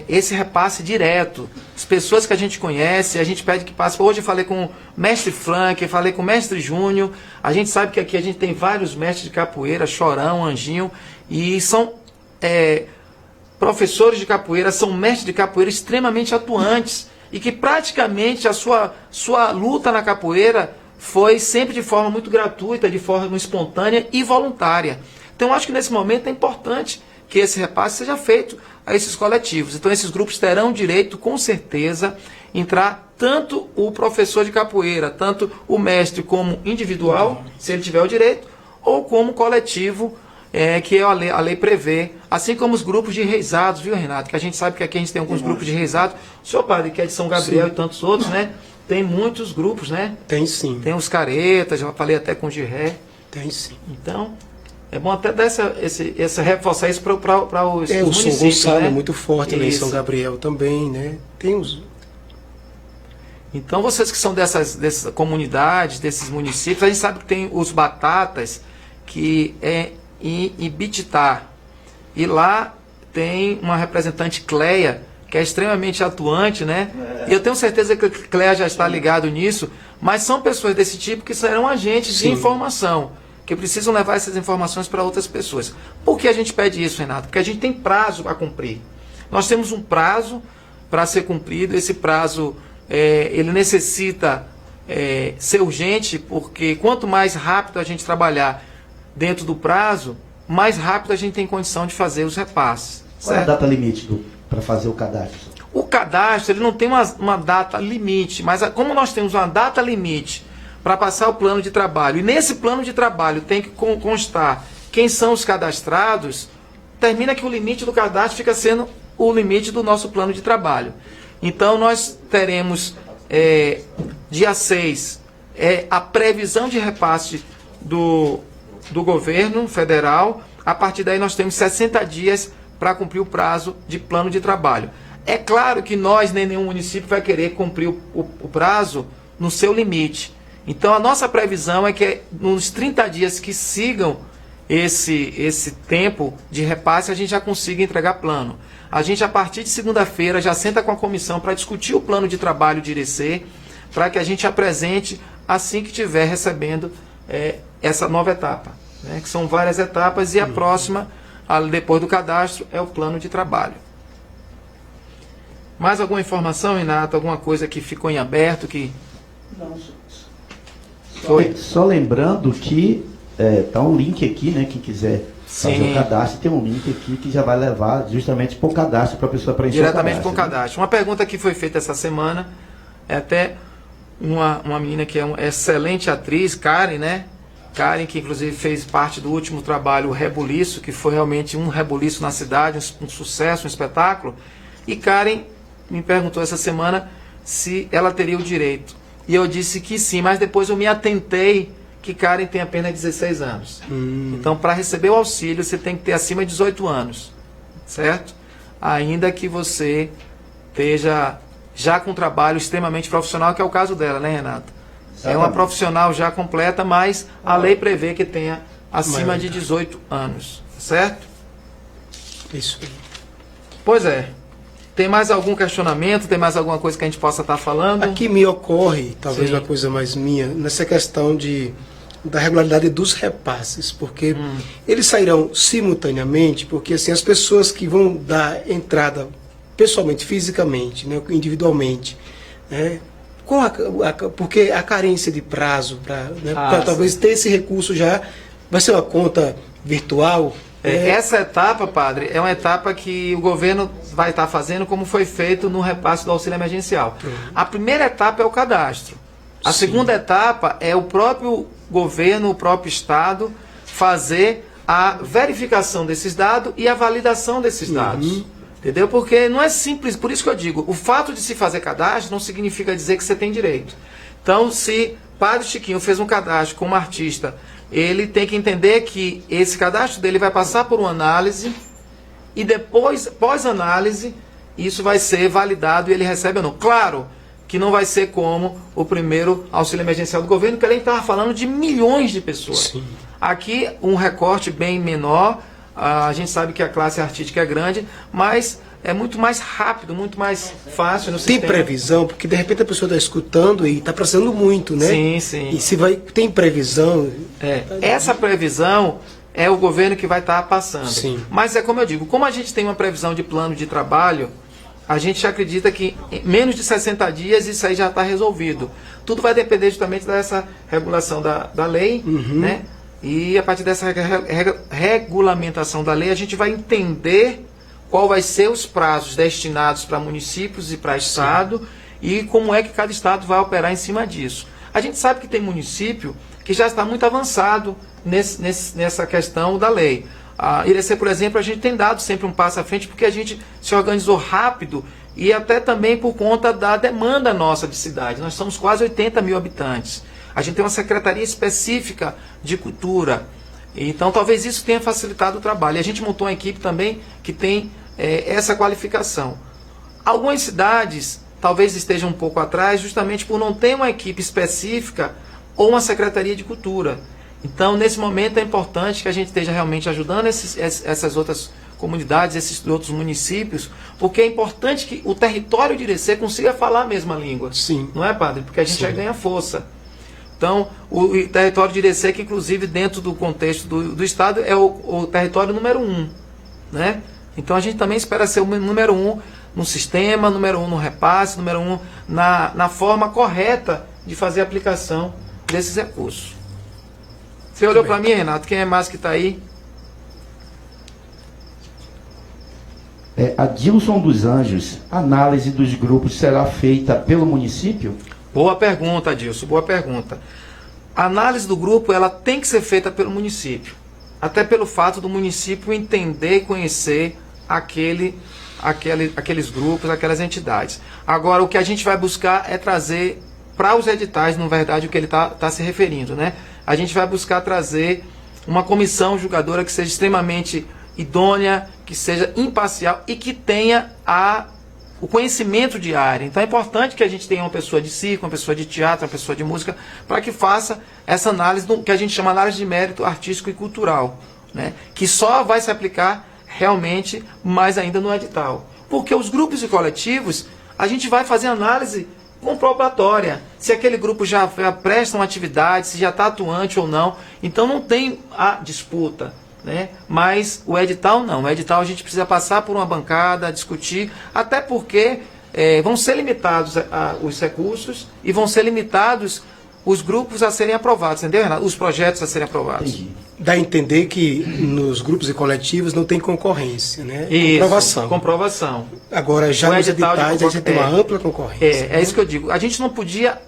esse repasse direto. As pessoas que a gente conhece, a gente pede que passe. Hoje eu falei com o mestre Frank, falei com o mestre Júnior, a gente sabe que aqui a gente tem vários mestres de capoeira, Chorão, Anjinho, e são professores de capoeira, são mestres de capoeira extremamente atuantes, e que praticamente a sua luta na capoeira foi sempre de forma muito gratuita, de forma espontânea e voluntária. Então eu acho que nesse momento é importante que esse repasse seja feito a esses coletivos. Então esses grupos terão direito, com certeza, entrar tanto o professor de capoeira, tanto o mestre como individual, se ele tiver o direito, ou como coletivo, que a lei prevê, assim como os grupos de reisados, viu, Renato? Que a gente sabe que aqui a gente tem alguns grupos de reisados. O senhor padre, que é de São Gabriel e tantos outros, né? Tem muitos grupos, né?
Tem sim.
Tem os caretas, já falei até com o Giré.
Tem sim.
Então, é bom até dar reforçar isso para os
o
municípios,
São Gonçalo
né?
é muito forte, né? Em São
Isso.
Gabriel também, né? Tem os...
Então, vocês que são dessas comunidades, desses municípios, a gente sabe que tem os batatas, que é em Ibititá. E lá tem uma representante, Cleia, que é extremamente atuante, né? E eu tenho certeza que a Cleia já está ligado nisso, mas são pessoas desse tipo que serão agentes de informação, que precisam levar essas informações para outras pessoas. Por que a gente pede isso, Renato? Porque a gente tem prazo a cumprir. Nós temos um prazo para ser cumprido, esse prazo ele necessita ser urgente, porque quanto mais rápido a gente trabalhar dentro do prazo, mais rápido a gente tem condição de fazer os repasses.
Qual é a data limite para fazer o cadastro?
O cadastro ele não tem uma data limite, mas como nós temos uma data limite para passar o plano de trabalho, e nesse plano de trabalho tem que constar quem são os cadastrados, termina que o limite do cadastro fica sendo o limite do nosso plano de trabalho. Então nós teremos dia 6 a previsão de repasse do governo federal. A partir daí nós temos 60 dias para cumprir o prazo de plano de trabalho. É claro que nós, nem nenhum município, vai querer cumprir o prazo no seu limite. Então a nossa previsão é que nos 30 dias que sigam esse tempo de repasse, a gente já consiga entregar plano. A gente, a partir de segunda-feira, já senta com a comissão para discutir o plano de trabalho de IRECê, para que a gente apresente assim que estiver recebendo essa nova etapa, né? Que são várias etapas, e a próxima, depois do cadastro, é o plano de trabalho. Mais alguma informação, Renato? Alguma coisa que ficou em aberto?
Não, só lembrando que tá um link aqui, né? Quem quiser fazer o cadastro, tem um link aqui que já vai levar justamente para o cadastro, para a pessoa preencher
diretamente
o cadastro.
com o cadastro. Uma pergunta que foi feita essa semana, até uma menina que é uma excelente atriz, Karen, né? Karen, que inclusive fez parte do último trabalho, o Rebuliço, que foi realmente um rebuliço na cidade, um sucesso, um espetáculo. E Karen me perguntou essa semana se ela teria o direito. E eu disse que sim, mas depois eu me atentei que Karen tem apenas 16 anos. Então, para receber o auxílio, você tem que ter acima de 18 anos, certo? Ainda que você esteja já com um trabalho extremamente profissional, que é o caso dela, né, Renato? É uma profissional já completa, mas a lei prevê que tenha acima de 18 anos, certo?
Isso.
Pois é. Tem mais algum questionamento? Tem mais alguma coisa que a gente possa estar falando?
Aqui me ocorre, talvez
Sim.
uma coisa mais minha, nessa questão da regularidade dos repasses, porque eles sairão simultaneamente, porque assim, as pessoas que vão dar entrada pessoalmente, fisicamente, né, individualmente, né, porque a carência de prazo para talvez ter esse recurso já, vai ser uma conta virtual.
Essa etapa, padre, é uma etapa que o governo vai estar fazendo como foi feito no repasse do auxílio emergencial. A primeira etapa é o cadastro. A segunda etapa é o próprio governo, o próprio Estado, fazer a verificação desses dados e a validação desses dados. Entendeu? Porque não é simples, por isso que eu digo, o fato de se fazer cadastro não significa dizer que você tem direito. Então, se Padre Chiquinho fez um cadastro como artista, ele tem que entender que esse cadastro dele vai passar por uma análise e depois, pós-análise, isso vai ser validado e ele recebe ou não. Claro que não vai ser como o primeiro auxílio emergencial do governo, que ele estava falando de milhões de pessoas.
Sim.
Aqui, um recorte bem menor, a gente sabe que a classe artística é grande, mas é muito mais rápido, muito mais fácil no
Tem
sistema.
previsão, porque de repente a pessoa está escutando e está precisando muito, né?
Sim, sim.
E se tem previsão.
Essa previsão é o governo que vai estar passando.
Sim.
Mas é como eu digo, como a gente tem uma previsão de plano de trabalho, a gente acredita que em menos de 60 dias isso aí já está resolvido. Tudo vai depender justamente dessa regulação da lei, né? E a partir dessa regulamentação da lei, a gente vai entender qual vai ser os prazos destinados para municípios e para Estado e como é que cada Estado vai operar em cima disso. A gente sabe que tem município que já está muito avançado nessa questão da lei. A IRECê, por exemplo, a gente tem dado sempre um passo à frente porque a gente se organizou rápido e até também por conta da demanda nossa de cidade. Nós somos quase 80 mil habitantes. A gente tem uma secretaria específica de cultura. Então, talvez isso tenha facilitado o trabalho. E a gente montou uma equipe também que tem essa qualificação. Algumas cidades talvez estejam um pouco atrás, justamente por não ter uma equipe específica ou uma secretaria de cultura. Então, nesse momento, é importante que a gente esteja realmente ajudando essas outras comunidades, esses outros municípios, porque é importante que o território de IRECê consiga falar a mesma língua.
Sim.
Não é, padre? Porque a gente já ganha força. Então, o território de IRECê, que inclusive dentro do contexto do Estado, é o território número 1. Né? Então, a gente também espera ser o número 1 no sistema, número 1 no repasse, número 1 na forma correta de fazer a aplicação desses recursos. Você olhou para mim, Renato? Quem é mais que está aí?
Adilson dos Anjos, análise dos grupos será feita pelo município?
Boa pergunta, Adilson, boa pergunta. A análise do grupo ela tem que ser feita pelo município. Até pelo fato do município entender e conhecer aqueles grupos, aquelas entidades. Agora, o que a gente vai buscar é trazer para os editais, na verdade, o que ele está se referindo, né? A gente vai buscar trazer uma comissão julgadora que seja extremamente idônea, que seja imparcial e que tenha o conhecimento de área. Então é importante que a gente tenha uma pessoa de circo, uma pessoa de teatro, uma pessoa de música, para que faça essa análise que a gente chama de análise de mérito artístico e cultural. né? Que só vai se aplicar realmente mais ainda no edital. Porque os grupos e coletivos, a gente vai fazer análise comprobatória, se aquele grupo já presta uma atividade, se já está atuante ou não. Então não tem a disputa, né? Mas o edital não. O edital a gente precisa passar por uma bancada, discutir, até porque vão ser limitados os recursos e vão ser limitados os grupos a serem aprovados, entendeu, Renato? Os projetos a serem aprovados.
Entendi.
Dá a entender que nos grupos e coletivos não tem concorrência, né?
Isso, comprovação.
Agora, já nos editais, a gente tem uma ampla concorrência.
É isso que eu digo. A gente não podia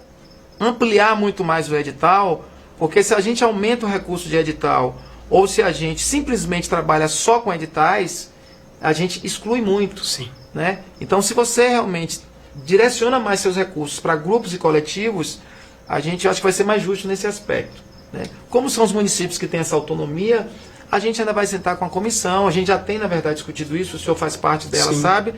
ampliar muito mais o edital, porque se a gente aumenta o recurso de edital, ou se a gente simplesmente trabalha só com editais, a gente exclui muito.
Sim.
Né? Então, se você realmente direciona mais seus recursos para grupos e coletivos, a gente acha que vai ser mais justo nesse aspecto. Né? Como são os municípios que têm essa autonomia, a gente ainda vai sentar com a comissão, a gente já tem, na verdade, discutido isso, o senhor faz parte dela,
Sim.
sabe?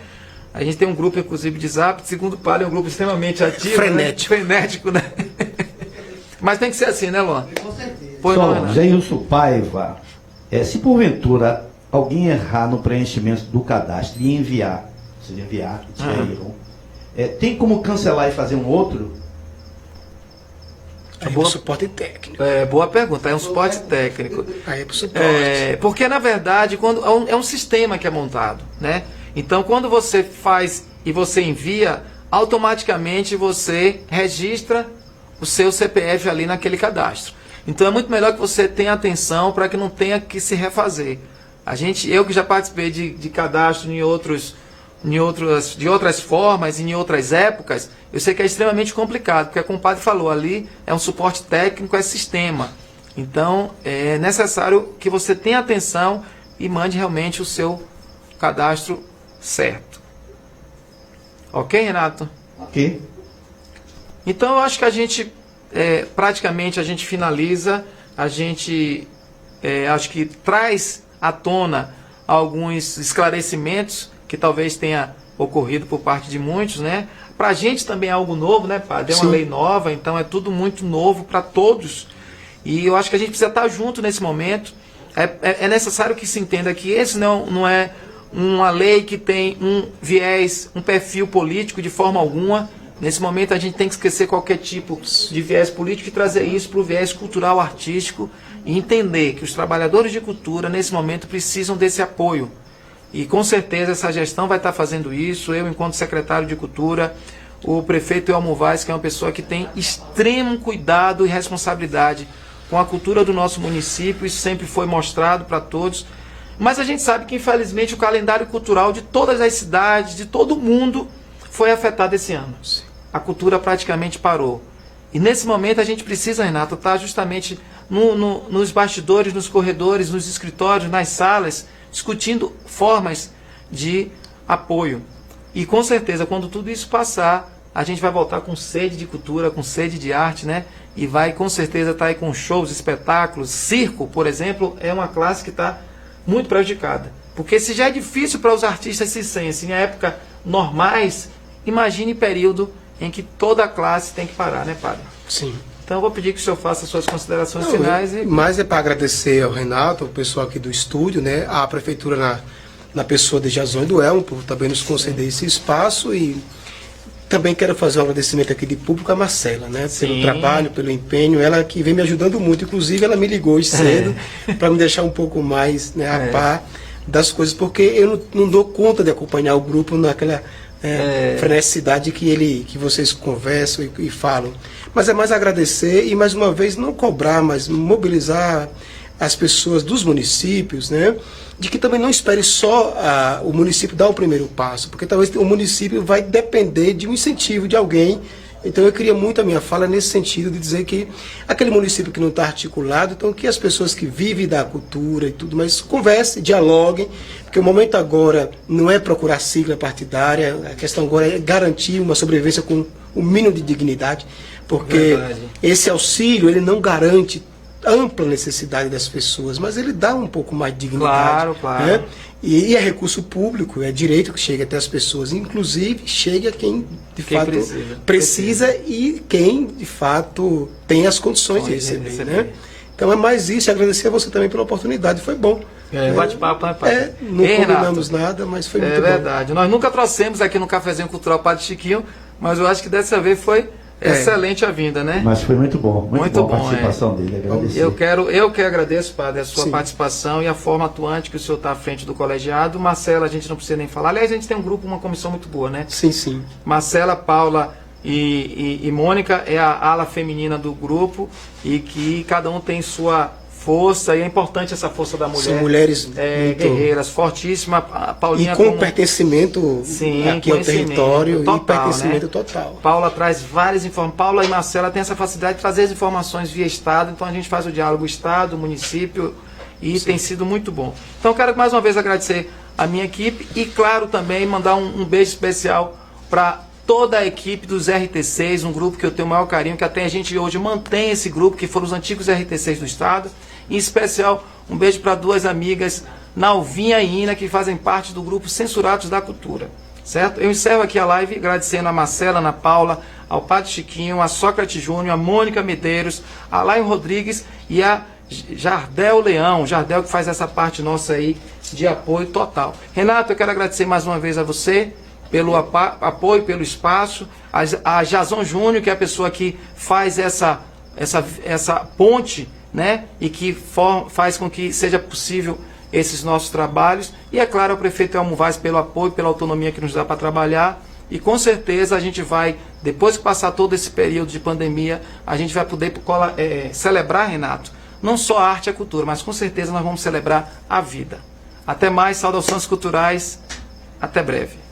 A gente tem um grupo, inclusive, de Zap, segundo o Palio, é um grupo extremamente ativo.
Frenético.
Né? Frenético, né? Mas tem que ser assim, né, Luan?
Com certeza.
Pois não,
Só,
Renato?
Jailson Paiva, se porventura alguém errar no preenchimento do cadastro e enviar, se enviar, que tiver erro, tem como cancelar e fazer um outro?
Aí é o suporte técnico.
Boa pergunta, é um suporte técnico.
Aí é pro suporte.
Porque, na verdade, quando é um sistema que é montado, né? Então, quando você faz e você envia, automaticamente você registra o seu CPF ali naquele cadastro. Então, é muito melhor que você tenha atenção para que não tenha que se refazer. Eu que já participei de cadastro de outras formas, em outras épocas, eu sei que é extremamente complicado, porque como o padre falou, ali é um suporte técnico, é sistema. Então, é necessário que você tenha atenção e mande realmente o seu cadastro certo. Ok, Renato?
Ok.
Então, eu acho que a gente, praticamente, a gente finaliza, a gente, acho que traz à tona alguns esclarecimentos que talvez tenha ocorrido por parte de muitos, né? Para a gente também é algo novo, né, padre? É uma
Sim.
lei nova, então é tudo muito novo para todos. E eu acho que a gente precisa estar junto nesse momento. É necessário que se entenda que esse não é uma lei que tem um viés, um perfil político de forma alguma. Nesse momento a gente tem que esquecer qualquer tipo de viés político e trazer isso para o viés cultural, artístico e entender que os trabalhadores de cultura nesse momento precisam desse apoio. E com certeza essa gestão vai estar fazendo isso. Eu, enquanto secretário de Cultura, o prefeito Elmo Vaz, que é uma pessoa que tem extremo cuidado e responsabilidade com a cultura do nosso município, isso sempre foi mostrado para todos. Mas a gente sabe que, infelizmente, o calendário cultural de todas as cidades, de todo mundo, foi afetado esse ano. A cultura praticamente parou. E nesse momento a gente precisa, Renato, estar justamente nos bastidores, nos corredores, nos escritórios, nas salas, discutindo formas de apoio. E com certeza, quando tudo isso passar, a gente vai voltar com sede de cultura, com sede de arte, né? E vai com certeza estar aí com shows, espetáculos. Circo, por exemplo, é uma classe que está muito prejudicada. Porque se já é difícil para os artistas circenses em época normais, imagine período em que toda a classe tem que parar, né, padre?
Sim.
Então eu vou pedir que o senhor faça as suas considerações
Não,
finais.
Mas é para agradecer ao Renato, ao pessoal aqui do estúdio, né, à prefeitura na pessoa de Jason e do Elmo, por também nos conceder esse espaço, e também quero fazer um agradecimento aqui de público à Marcela, né, pelo trabalho, pelo empenho, ela que vem me ajudando muito, inclusive ela me ligou hoje cedo para me deixar um pouco mais, né, a par das coisas, porque eu não dou conta de acompanhar o grupo naquela freneticidade que vocês conversam e falam. Mas é mais agradecer e, mais uma vez, não cobrar, mas mobilizar as pessoas dos municípios, né? De que também não espere só o município dar o primeiro passo, porque talvez o município vai depender de um incentivo de alguém. Então eu queria muito a minha fala nesse sentido de dizer que aquele município que não está articulado, então que as pessoas que vivem da cultura e tudo mais conversem, dialoguem, porque o momento agora não é procurar sigla partidária, a questão agora é garantir uma sobrevivência com o mínimo de dignidade, porque esse auxílio ele não garante ampla necessidade das pessoas, mas ele dá um pouco mais de dignidade.
Claro.
Né? E é recurso público, é direito que chegue até as pessoas, inclusive chegue a quem de fato precisa e quem de fato tem as condições de receber. Né? Então é mais isso, e agradecer a você também pela oportunidade, foi bom.
Bate-papo, né, pai?
Não
Ei,
combinamos
Renato,
nada, mas foi muito
é
bom.
verdade. Nós nunca trouxemos aqui no Cafezinho Cultural Padre Chiquinho, mas eu acho que dessa vez foi excelente a vinda, né?
Mas foi muito bom, muito bom a participação dele. Agradecer.
Eu que agradeço, padre, a sua
Sim.
participação e a forma atuante que o senhor está à frente do colegiado. Marcela, a gente não precisa nem falar. Aliás, a gente tem um grupo, uma comissão muito boa, né?
Sim, sim.
Marcela, Paula e Mônica é a ala feminina do grupo e que cada um tem sua força, e é importante essa força da mulher.
São mulheres muito...
guerreiras, fortíssimas. A Paulinha
E com pertencimento aqui ao território
total,
e pertencimento
né?
total.
Paula traz várias informações. Paula e Marcela têm essa facilidade de trazer as informações via Estado, então a gente faz o diálogo Estado, município, e tem sido muito bom. Então eu quero mais uma vez agradecer a minha equipe e, claro, também mandar um beijo especial para toda a equipe dos RT6, um grupo que eu tenho o maior carinho, que até a gente hoje mantém esse grupo, que foram os antigos RT6 do Estado. Em especial, um beijo para duas amigas, Nalvinha e Ina, que fazem parte do grupo Censurados da Cultura. Certo? Eu encerro aqui a live agradecendo a Marcela, a Ana Paula, ao Padre Chiquinho, a Sócrates Júnior, a Mônica Medeiros, a Laio Rodrigues e a Jardel Leão, Jardel que faz essa parte nossa aí de apoio total. Renato, eu quero agradecer mais uma vez a você pelo apoio, pelo espaço, a Jason Júnior, que é a pessoa que faz essa ponte, né, e que faz com que seja possível esses nossos trabalhos, e é claro, ao prefeito Elmo Vaz pelo apoio, pela autonomia que nos dá para trabalhar, e com certeza a gente vai, depois que passar todo esse período de pandemia, a gente vai poder celebrar, Renato, não só a arte e a cultura, mas com certeza nós vamos celebrar a vida. Até mais, saudações culturais, até breve.